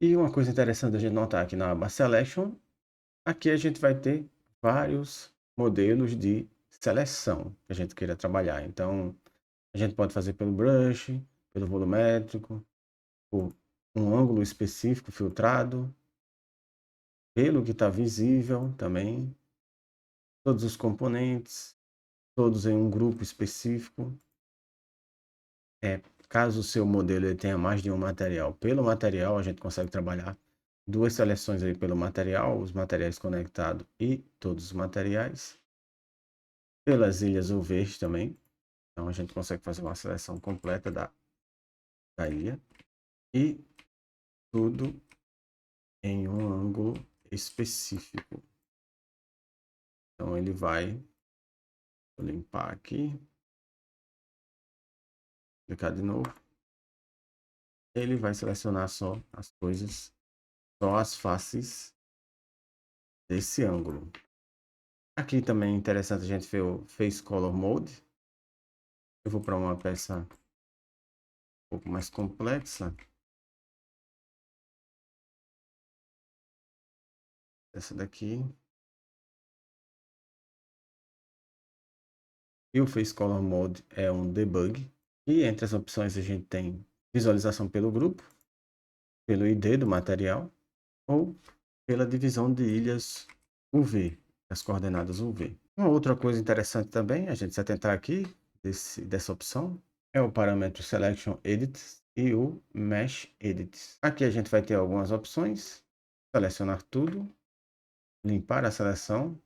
E uma coisa interessante a gente notar aqui na aba Selection, aqui a gente vai ter vários modelos de seleção que a gente queira trabalhar. Então, a gente pode fazer pelo brush, pelo volumétrico, por um ângulo específico filtrado, pelo que está visível também, todos os componentes, todos em um grupo específico. Caso o seu modelo ele tenha mais de um material, pelo material a gente consegue trabalhar duas seleções aí pelo material, os materiais conectados e todos os materiais. Pelas ilhas UV também, então a gente consegue fazer uma seleção completa da ilha. E tudo em um ângulo específico. Então ele vai, vou limpar aqui, clicar de novo. Ele vai selecionar só as coisas, só as faces desse ângulo. Aqui também é interessante a gente ver o Face Color Mode. Eu vou para uma peça um pouco mais complexa. Essa daqui. E o Face Color Mode é um debug. E entre as opções a gente tem visualização pelo grupo, pelo ID do material ou pela divisão de ilhas UV, as coordenadas UV. Uma outra coisa interessante também, a gente se atentar aqui dessa opção, é o parâmetro Selection Edit e o Mesh Edit. Aqui a gente vai ter algumas opções, selecionar tudo, limpar a seleção,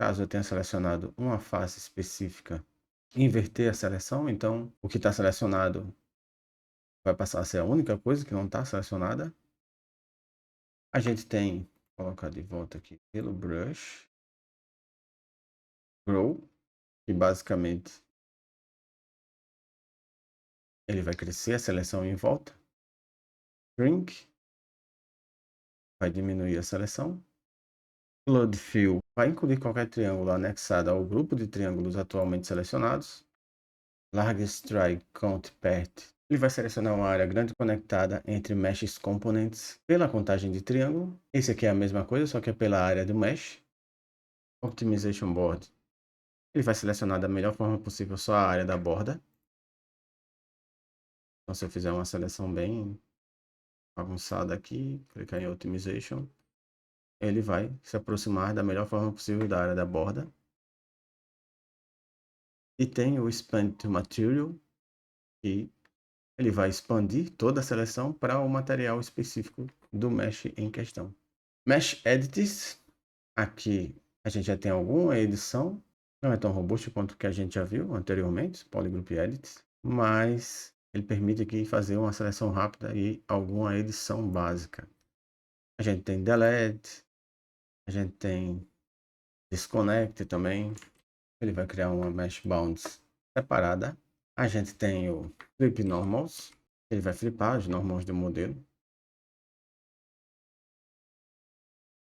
caso eu tenha selecionado uma face específica, inverter a seleção, então o que está selecionado vai passar a ser a única coisa que não está selecionada. A gente tem, vou colocar de volta aqui pelo brush, grow, que basicamente ele vai crescer a seleção em volta. Shrink vai diminuir a seleção. Flood Fill vai incluir qualquer triângulo anexado ao grupo de triângulos atualmente selecionados. Largest Strike Count Path, ele vai selecionar uma área grande conectada entre Meshes Components pela contagem de triângulo. Esse aqui é a mesma coisa, só que é pela área do Mesh. Optimization Board, ele vai selecionar da melhor forma possível só a área da borda. Então, se eu fizer uma seleção bem avançada aqui, clicar em Optimization, ele vai se aproximar da melhor forma possível da área da borda. E tem o Expand to Material, que ele vai expandir toda a seleção para o material específico do mesh em questão. Mesh Edits, aqui a gente já tem alguma edição, não é tão robusto quanto o que a gente já viu anteriormente, Polygroup Edits, mas ele permite aqui fazer uma seleção rápida e alguma edição básica. A gente tem Delete, a gente tem Disconnect também, ele vai criar uma Mesh Bounds separada. A gente tem o Flip Normals, ele vai flipar os normals do modelo,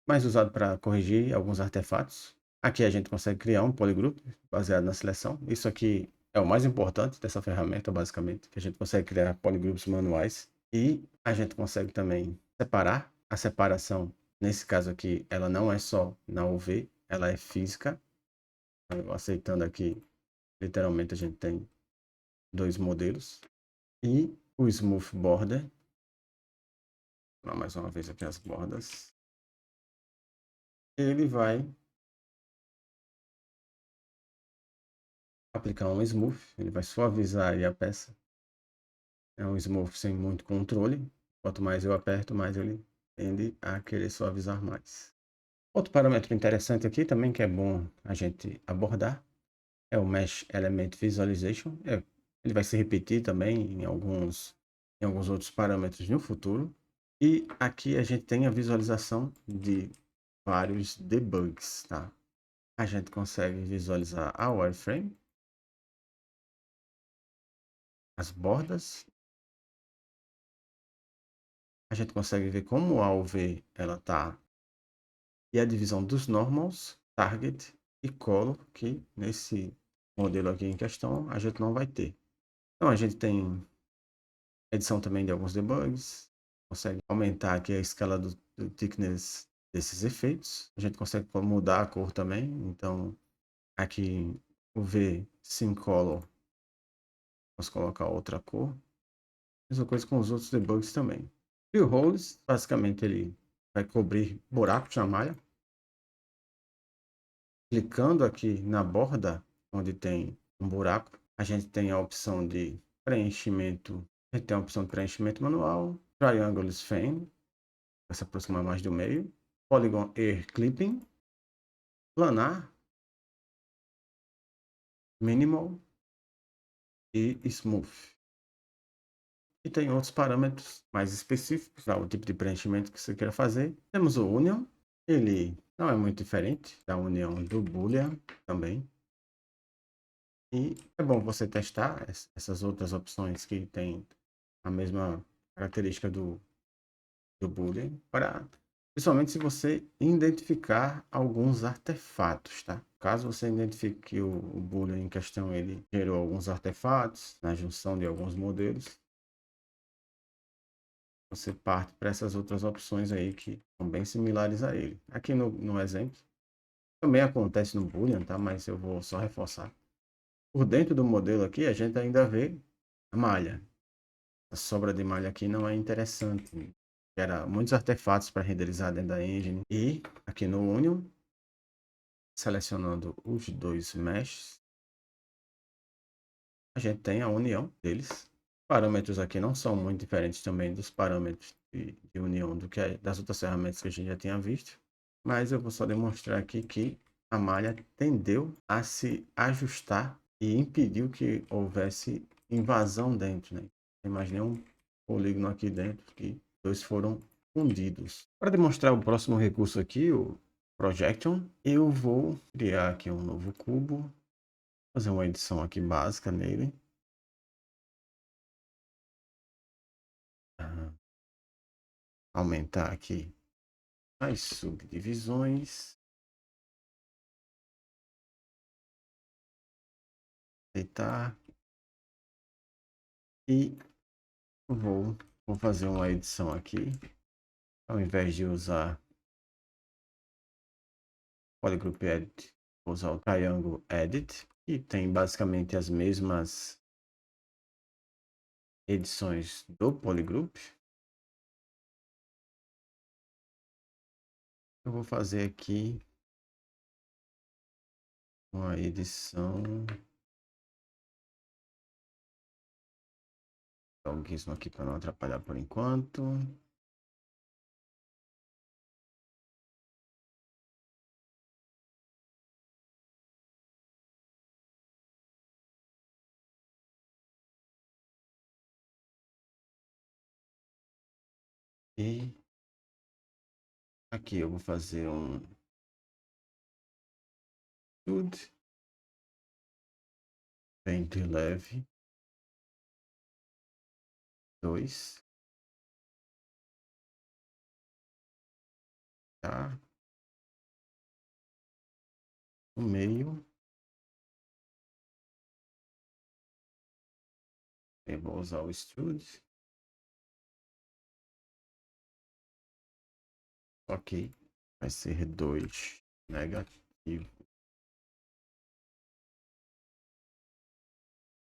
mais usado para corrigir alguns artefatos. Aqui a gente consegue criar um polygroup baseado na seleção. Isso aqui é o mais importante dessa ferramenta, basicamente, que a gente consegue criar polygroups manuais. E a gente consegue também separar. A separação, nesse caso aqui, ela não é só na UV, ela é física. Eu aceitando aqui, literalmente a gente tem dois modelos. E o Smooth Border. Vou mais uma vez aqui as bordas. ele vai aplicar um smooth, ele vai suavizar aí a peça. É um smooth sem muito controle. Quanto mais eu aperto, mais ele tende a querer suavizar mais. Outro parâmetro interessante aqui também que é bom a gente abordar é o Mesh Element Visualization. Ele vai se repetir também em alguns outros parâmetros no futuro. E aqui a gente tem a visualização de vários debugs, tá? A gente consegue visualizar a wireframe, as bordas. A gente consegue ver como a UV ela tá e a divisão dos normals, target e color, que nesse modelo aqui em questão a gente não vai ter. Então a gente tem edição também de alguns debugs, consegue aumentar aqui a escala do thickness desses efeitos. A gente consegue mudar a cor também, então aqui o V Sim Color, vamos colocar outra cor. Mesma coisa com os outros debugs também. Fill Holes, basicamente ele vai cobrir buracos na malha. Clicando aqui na borda, onde tem um buraco, a gente tem a opção de preenchimento. A gente tem a opção de preenchimento manual, Triangle Fan, para se aproximar mais do meio, Polygon Air Clipping, Planar, Minimal e Smooth. E tem outros parâmetros mais específicos para o tipo de preenchimento que você queira fazer. Temos o Union, ele não é muito diferente da união do Boolean também. E é bom você testar essas outras opções que têm a mesma característica do Boolean, principalmente se você identificar alguns artefatos, tá? Caso você identifique que o Boolean em questão ele gerou alguns artefatos na junção de alguns modelos, você parte para essas outras opções aí que são bem similares a ele. Aqui no exemplo, também acontece no Boolean, tá? Mas eu vou só reforçar. Por dentro do modelo aqui, a gente ainda vê a malha. A sobra de malha aqui não é interessante. Gera muitos artefatos para renderizar dentro da engine. E aqui no Union, selecionando os dois meshes, a gente tem a união deles. Parâmetros aqui não são muito diferentes também dos parâmetros de união das outras ferramentas que a gente já tinha visto. Mas eu vou só demonstrar aqui que a malha tendeu a se ajustar e impediu que houvesse invasão dentro, né? Imaginei um polígono aqui dentro que dois foram fundidos. Para demonstrar o próximo recurso aqui, o Projection, eu vou criar aqui um novo cubo, fazer uma edição aqui básica nele. Aumentar aqui as subdivisões. Aceitar. E vou fazer uma edição aqui. Ao invés de usar Polygroup Edit, vou usar o Triangle Edit, que tem basicamente as mesmas edições do Polygroup. Eu vou fazer aqui uma edição. Dar um gizmo aqui para não atrapalhar por enquanto. E aqui eu vou fazer um Tudo bem de leve. 2. Tá? No meio. Eu vou usar o Studio. Ok. Vai ser 2 negativo.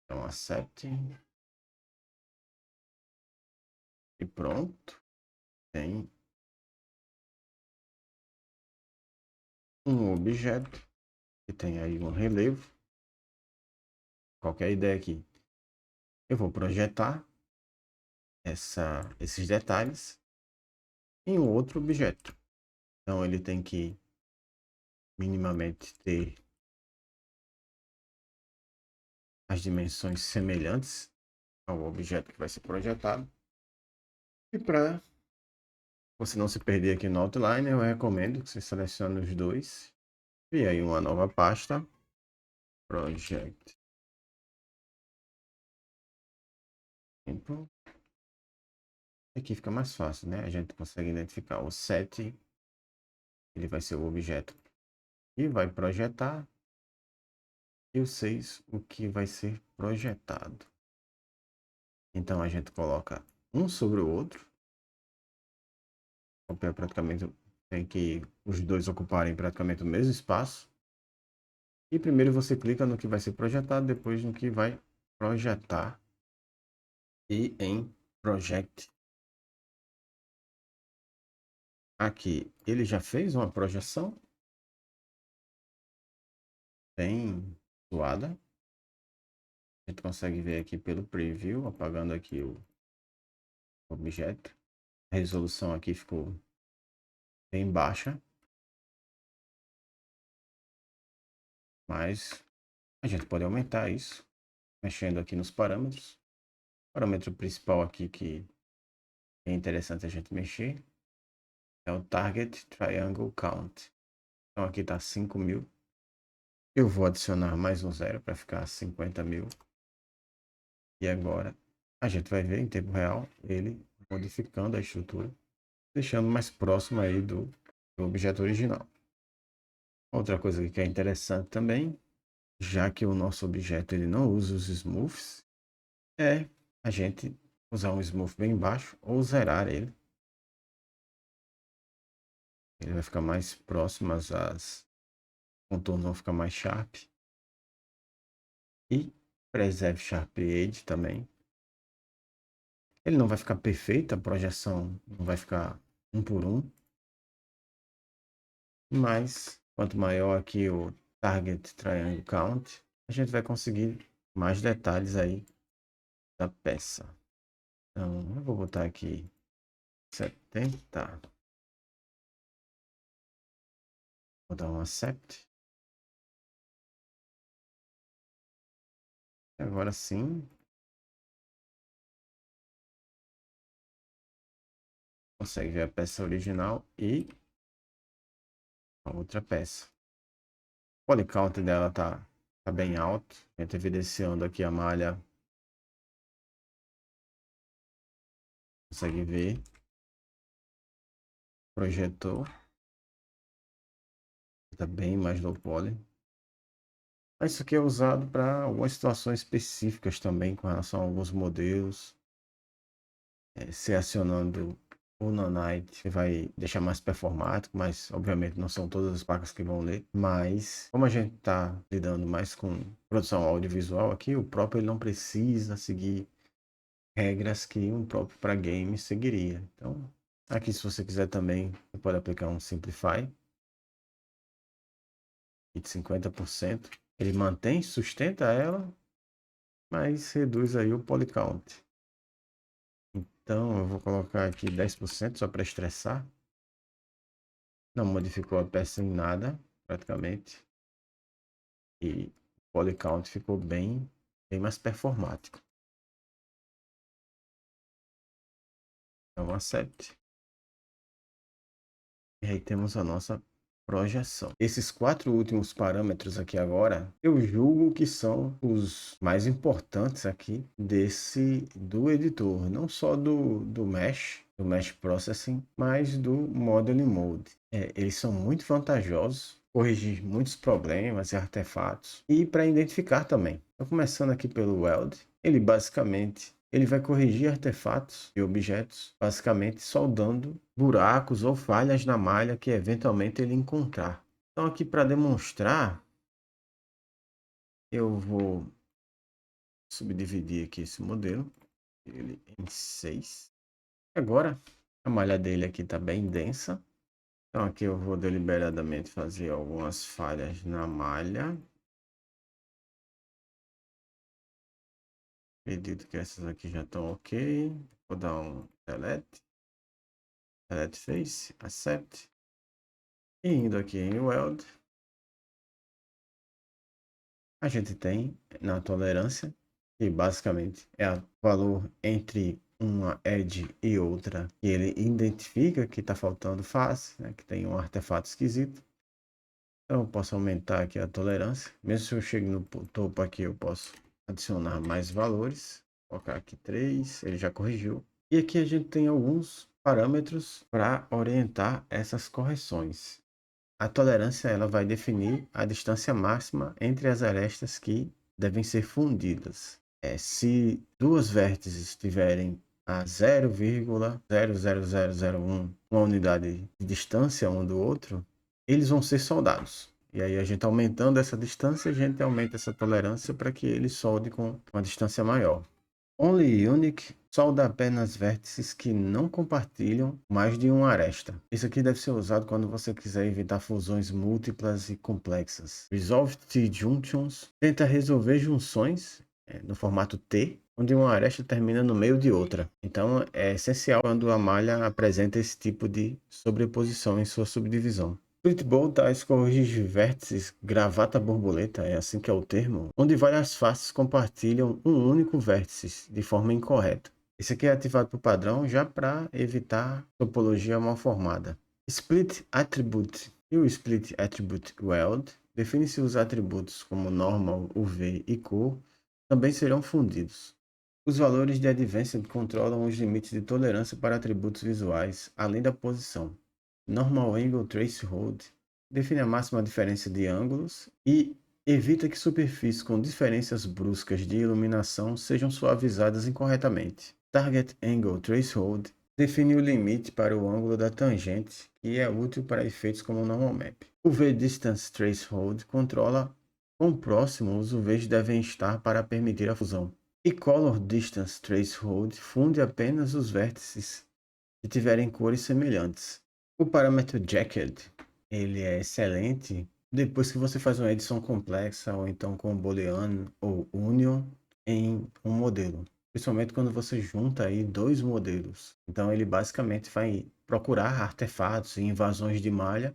Então, acerte. E pronto. Tem um objeto que tem aí um relevo. Qualquer ideia aqui. Eu vou projetar esses detalhes em um outro objeto. Então ele tem que minimamente ter as dimensões semelhantes ao objeto que vai ser projetado. E para você não se perder aqui no outline, eu recomendo que você selecione os dois. E aí uma nova pasta, Project. Aqui fica mais fácil, né? A gente consegue identificar o 7, ele vai ser o objeto e vai projetar, e o 6, o que vai ser projetado. Então a gente coloca um sobre o outro. Praticamente tem que os dois ocuparem praticamente o mesmo espaço. E primeiro você clica no que vai ser projetado, depois no que vai projetar. E em Project. Aqui ele já fez uma projeção bem suada. A gente consegue ver aqui pelo preview, apagando aqui o objeto. A resolução aqui ficou bem baixa, mas a gente pode aumentar isso mexendo aqui nos parâmetros. O parâmetro principal aqui que é interessante a gente mexer é o Target Triangle Count. Então aqui está 5.000. Eu vou adicionar mais um zero para ficar 50.000. E agora a gente vai ver em tempo real ele modificando a estrutura, deixando mais próximo aí do objeto original. Outra coisa que é interessante também, já que o nosso objeto ele não usa os smooths, é a gente usar um smooth bem baixo ou zerar ele. Ele vai ficar mais próximo às contornos vão ficar mais sharp. E Preserve Sharp Edge também. Ele não vai ficar perfeito, a projeção não vai ficar um por um. Mas quanto maior aqui o Target Triangle Count, a gente vai conseguir mais detalhes aí da peça. Então, eu vou botar aqui 70. Vou dar um accept. Agora sim, consegue ver a peça original e a outra peça. O poly count dela tá bem alto. A gente evidenciando aqui a malha. Consegue ver. Projetou. Está bem mais low poly. Mas isso aqui é usado para algumas situações específicas também, com relação a alguns modelos. Se acionando o Nanite vai deixar mais performático, mas obviamente não são todas as placas que vão ler. Mas como a gente está lidando mais com produção audiovisual aqui, o próprio ele não precisa seguir regras que um próprio para game seguiria. Então, aqui se você quiser também, você pode aplicar um Simplify de 50%. Ele mantém, sustenta ela, mas reduz aí o poly count. Então, eu vou colocar aqui 10% só para estressar. Não modificou a peça em nada, praticamente. E o poly count ficou bem mais performático. Então, accept. E aí temos a nossa projeção. Esses 4 últimos parâmetros aqui agora, eu julgo que são os mais importantes aqui do editor, não só do Mesh Processing, mas do Modeling Mode. Eles são muito vantajosos, corrigir muitos problemas e artefatos e para identificar também. Então, começando aqui pelo Weld, ele vai corrigir artefatos e objetos, basicamente soldando buracos ou falhas na malha que eventualmente ele encontrar. Então aqui para demonstrar, eu vou subdividir aqui esse modelo ele em 6. Agora a malha dele aqui está bem densa. Então aqui eu vou deliberadamente fazer algumas falhas na malha. Acredito que essas aqui já estão ok. Vou dar um delete face, accept. E indo aqui em weld, a gente tem na tolerância, que basicamente é o valor entre uma edge e outra, que ele identifica que está faltando face, né, que tem um artefato esquisito. Então eu posso aumentar aqui a tolerância. Mesmo se eu chego no topo aqui, eu posso adicionar mais valores. Vou colocar aqui 3, ele já corrigiu. E aqui a gente tem alguns parâmetros para orientar essas correções. A tolerância ela vai definir a distância máxima entre as arestas que devem ser fundidas. Se duas vértices estiverem a 0,00001, uma unidade de distância um do outro, eles vão ser soldados. E aí a gente aumentando essa distância, a gente aumenta essa tolerância para que ele solde com uma distância maior. Only Unique solda apenas vértices que não compartilham mais de uma aresta. Isso aqui deve ser usado quando você quiser evitar fusões múltiplas e complexas. Resolve T-Junctions tenta resolver junções no formato T, onde uma aresta termina no meio de outra. Então é essencial quando a malha apresenta esse tipo de sobreposição em sua subdivisão. Split bow ties corrige vértices gravata borboleta, é assim que é o termo, onde várias faces compartilham um único vértice de forma incorreta. Esse aqui é ativado por padrão já para evitar topologia mal formada. Split Attribute e o Split Attribute Weld define se os atributos como Normal, UV e Cor também serão fundidos. Os valores de Advanced controlam os limites de tolerância para atributos visuais, além da posição. Normal Angle Threshold define a máxima diferença de ângulos e evita que superfícies com diferenças bruscas de iluminação sejam suavizadas incorretamente. Target Angle Threshold define o limite para o ângulo da tangente, que é útil para efeitos como Normal Map. O V-Distance Threshold controla quão próximo os UVs devem estar para permitir a fusão. E Color Distance Threshold funde apenas os vértices que tiverem cores semelhantes. O parâmetro Jagged, ele é excelente depois que você faz uma edição complexa ou então com Boolean ou Union em um modelo. Principalmente quando você junta aí dois modelos. Então ele basicamente vai procurar artefatos e invasões de malha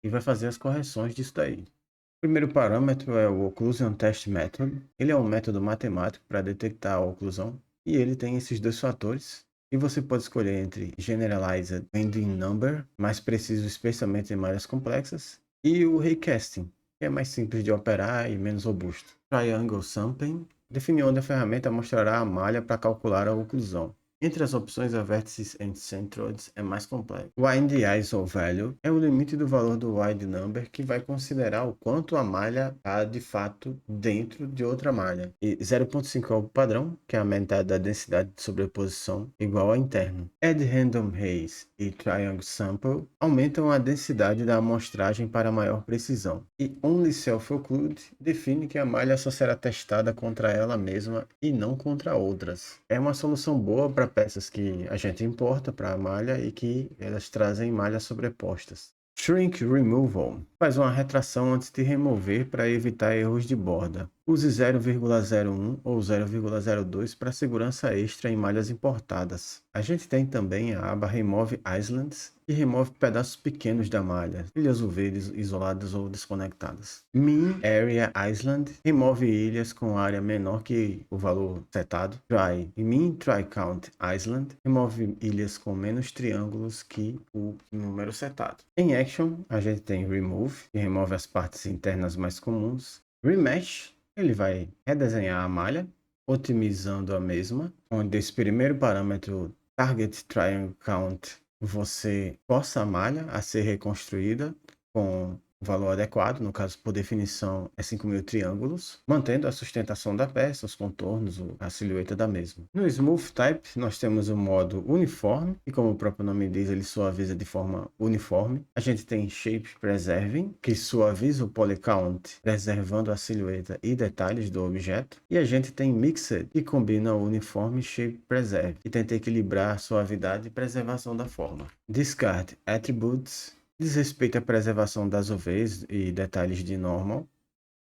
e vai fazer as correções disso daí. O primeiro parâmetro é o Occlusion Test Method. Ele é um método matemático para detectar a oclusão e ele tem esses dois fatores. E você pode escolher entre Generalized Bending Number, mais preciso especialmente em malhas complexas, e o Recasting, que é mais simples de operar e menos robusto. Triangle Sampling define onde a ferramenta mostrará a malha para calcular a oclusão. Entre as opções, a vértices and centroids é mais complexo. Wind ISO Value é o limite do valor do wide number que vai considerar o quanto a malha está de fato dentro de outra malha. E 0.5 é o padrão, que é a metade da densidade de sobreposição igual ao interno. Add Random Haze e Triangle Sample aumentam a densidade da amostragem para maior precisão. E Only Self-Occlude define que a malha só será testada contra ela mesma e não contra outras. É uma solução boa para peças que a gente importa para a malha e que elas trazem malhas sobrepostas. Shrink Removal faz uma retração antes de remover para evitar erros de borda. Use 0,01 ou 0,02 para segurança extra em malhas importadas. A gente tem também a aba Remove Islands, que remove pedaços pequenos da malha, ilhas UV isoladas ou desconectadas. Mean Area Island remove ilhas com área menor que o valor setado. Try e Mean Try Count Island remove ilhas com menos triângulos que o número setado. Em Action, a gente tem Remove, que remove as partes internas mais comuns. Remesh, ele vai redesenhar a malha, otimizando a mesma, onde esse primeiro parâmetro Target Triangle Count você força a malha a ser reconstruída com o valor adequado, no caso, por definição, é 5.000 triângulos, mantendo a sustentação da peça, os contornos, a silhueta da mesma. No Smooth Type, nós temos o modo uniforme, e como o próprio nome diz, ele suaviza de forma uniforme. A gente tem Shape Preserving, que suaviza o Polycount, preservando a silhueta e detalhes do objeto. E a gente tem Mixed, que combina o uniforme Shape Preserve, e tenta equilibrar a suavidade e preservação da forma. Discard Attributes Diz respeito à preservação das UVs e detalhes de normal.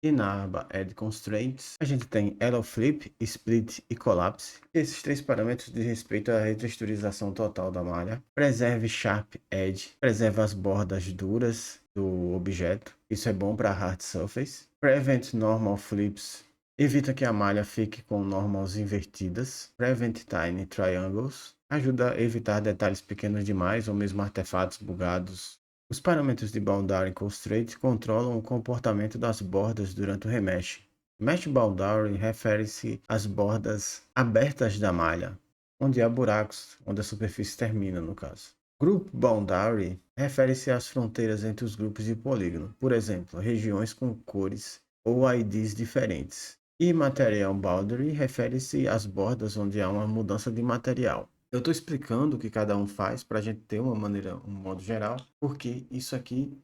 E na aba Add Constraints, a gente tem Elo Flip, Split e Collapse. Esses três parâmetros dizem respeito à retexturização total da malha. Preserve Sharp Edge, preserva as bordas duras do objeto. Isso é bom para Hard Surface. Prevent Normal Flips, evita que a malha fique com normals invertidas. Prevent Tiny Triangles, ajuda a evitar detalhes pequenos demais ou mesmo artefatos bugados. Os parâmetros de Boundary Constraint controlam o comportamento das bordas durante o remesh. Mesh Boundary refere-se às bordas abertas da malha, onde há buracos, onde a superfície termina, no caso. Group Boundary refere-se às fronteiras entre os grupos de polígono, por exemplo, regiões com cores ou IDs diferentes. E Material Boundary refere-se às bordas onde há uma mudança de material. Eu estou explicando o que cada um faz para a gente ter uma maneira, um modo geral, porque isso aqui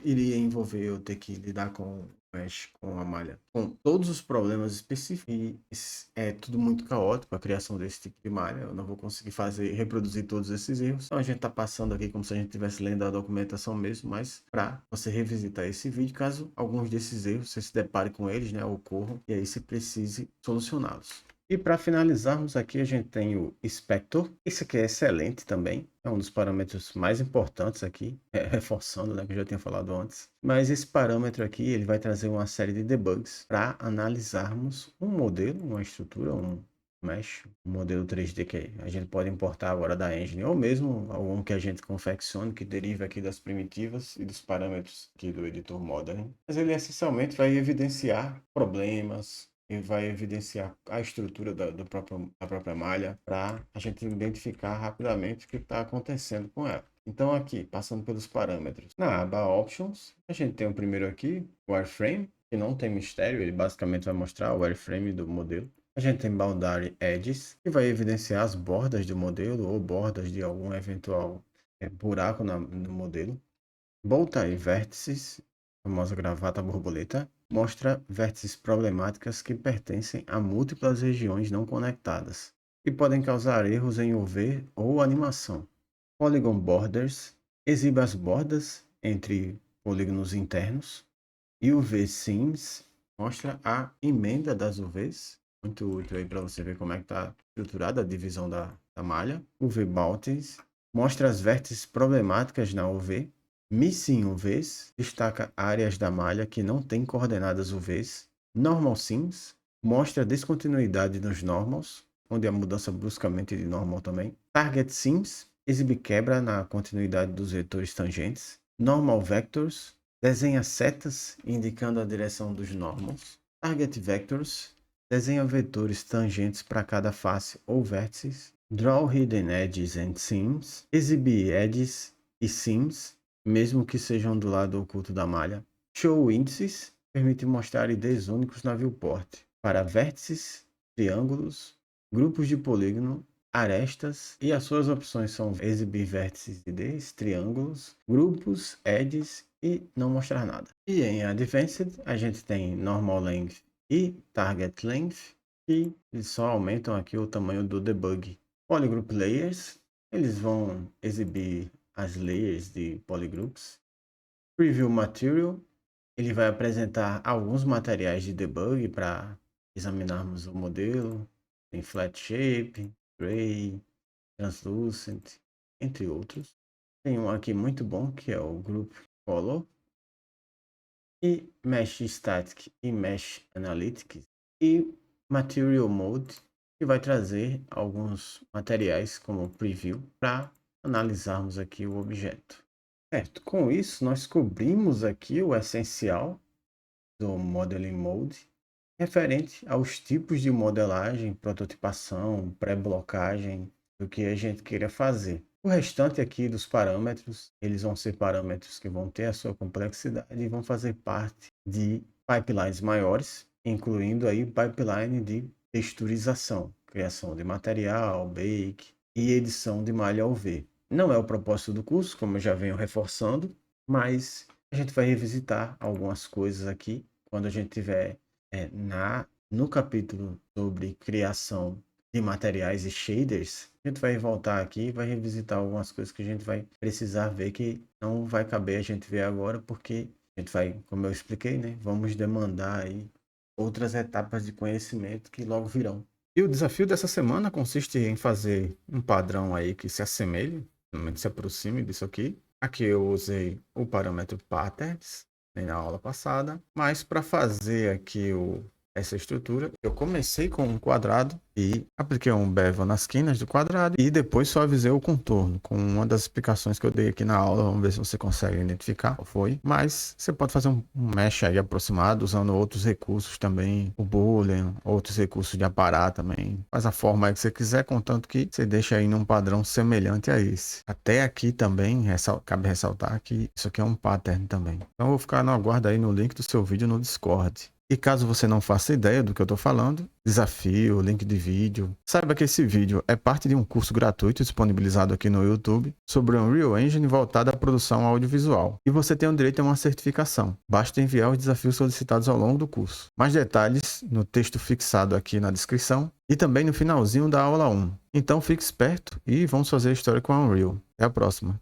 iria envolver eu ter que lidar com o mesh, com a malha, com todos os problemas específicos. E é tudo muito caótico a criação desse tipo de malha. Eu não vou conseguir reproduzir todos esses erros. Então a gente está passando aqui como se a gente estivesse lendo a documentação mesmo, mas para você revisitar esse vídeo, caso alguns desses erros você se depare com eles, né, ocorram, e aí você precise solucioná-los. E para finalizarmos aqui, a gente tem o Inspector. Esse aqui é excelente também. É um dos parâmetros mais importantes aqui, reforçando, né, que eu já tinha falado antes. Mas esse parâmetro aqui, ele vai trazer uma série de debugs para analisarmos um modelo, uma estrutura, um mesh, um modelo 3D que a gente pode importar agora da engine, ou mesmo algum que a gente confeccione, que deriva aqui das primitivas e dos parâmetros aqui do editor Modeling. Mas ele essencialmente vai evidenciar problemas, e vai evidenciar a estrutura da própria malha para a gente identificar rapidamente o que está acontecendo com ela. Então aqui, passando pelos parâmetros, na aba Options, a gente tem o primeiro aqui, o Wireframe, que não tem mistério, ele basicamente vai mostrar o wireframe do modelo. A gente tem Boundary Edges, que vai evidenciar as bordas do modelo ou bordas de algum eventual buraco no modelo. Bow-tie vértices, a famosa gravata borboleta, mostra vértices problemáticas que pertencem a múltiplas regiões não conectadas e podem causar erros em UV ou animação. Polygon Borders exibe as bordas entre polígonos internos. E UV Seams mostra a emenda das UVs, muito útil aí para você ver como é que está estruturada a divisão da malha. UV Bounties mostra as vértices problemáticas na UV. Missing UVs destaca áreas da malha que não têm coordenadas UVs. Normal Seams mostra descontinuidade nos normals, onde há mudança bruscamente de normal também. Target Seams exibe quebra na continuidade dos vetores tangentes. Normal Vectors desenha setas indicando a direção dos normals. Target Vectors desenha vetores tangentes para cada face ou vértices. Draw Hidden Edges and Seams exibe edges e seams, mesmo que sejam do lado oculto da malha. Show Índices permite mostrar IDs únicos na viewport para vértices, triângulos, grupos de polígono, arestas, e as suas opções são exibir vértices, IDs, triângulos, grupos, edges e não mostrar nada. E em Advanced a gente tem Normal Length e Target Length, que eles só aumentam aqui o tamanho do debug. Polygroup Layers, eles vão exibir as layers de polygroups. Preview Material, ele vai apresentar alguns materiais de debug para examinarmos o modelo. Tem Flat Shape, Gray, Translucent, entre outros. Tem um aqui muito bom que é o Group Color. E Mesh Static e Mesh Analytics. E Material Mode, que vai trazer alguns materiais como Preview para analisarmos aqui o objeto. Certo, com isso nós cobrimos aqui o essencial do Modeling Mode, referente aos tipos de modelagem, prototipação, pré-blocagem, do que a gente queira fazer. O restante aqui dos parâmetros, eles vão ser parâmetros que vão ter a sua complexidade e vão fazer parte de pipelines maiores, incluindo aí pipeline de texturização, criação de material, bake e edição de malha UV. Não é o propósito do curso, como eu já venho reforçando, mas a gente vai revisitar algumas coisas aqui quando a gente tiver no capítulo sobre criação de materiais e shaders, A gente vai voltar aqui e vai revisitar algumas coisas que a gente vai precisar ver que não vai caber a gente ver agora, porque a gente vai, como eu expliquei, né? Vamos demandar aí outras etapas de conhecimento que logo virão. E o desafio dessa semana consiste em fazer um padrão aí que se assemelhe, pelo menos se aproxime disso aqui. Aqui eu usei o parâmetro patterns, né, na aula passada, mas para fazer aqui essa estrutura, eu comecei com um quadrado e apliquei um bevel nas quinas do quadrado e depois suavizei o contorno com uma das explicações que eu dei aqui na aula. Vamos ver se você consegue identificar qual foi. Mas você pode fazer um mesh aí aproximado usando outros recursos também, o boolean, outros recursos de aparar também. Faz a forma aí que você quiser, contanto que você deixa aí num padrão semelhante a esse. Até aqui também cabe ressaltar que isso aqui é um pattern também. Então eu vou ficar no aguardo aí no link do seu vídeo no Discord. E caso você não faça ideia do que eu estou falando, desafio, link de vídeo, saiba que esse vídeo é parte de um curso gratuito disponibilizado aqui no YouTube sobre o Unreal Engine voltado à produção audiovisual. E você tem o direito a uma certificação. Basta enviar os desafios solicitados ao longo do curso. Mais detalhes no texto fixado aqui na descrição e também no finalzinho da aula 1. Então fique esperto e vamos fazer a história com a Unreal. Até a próxima.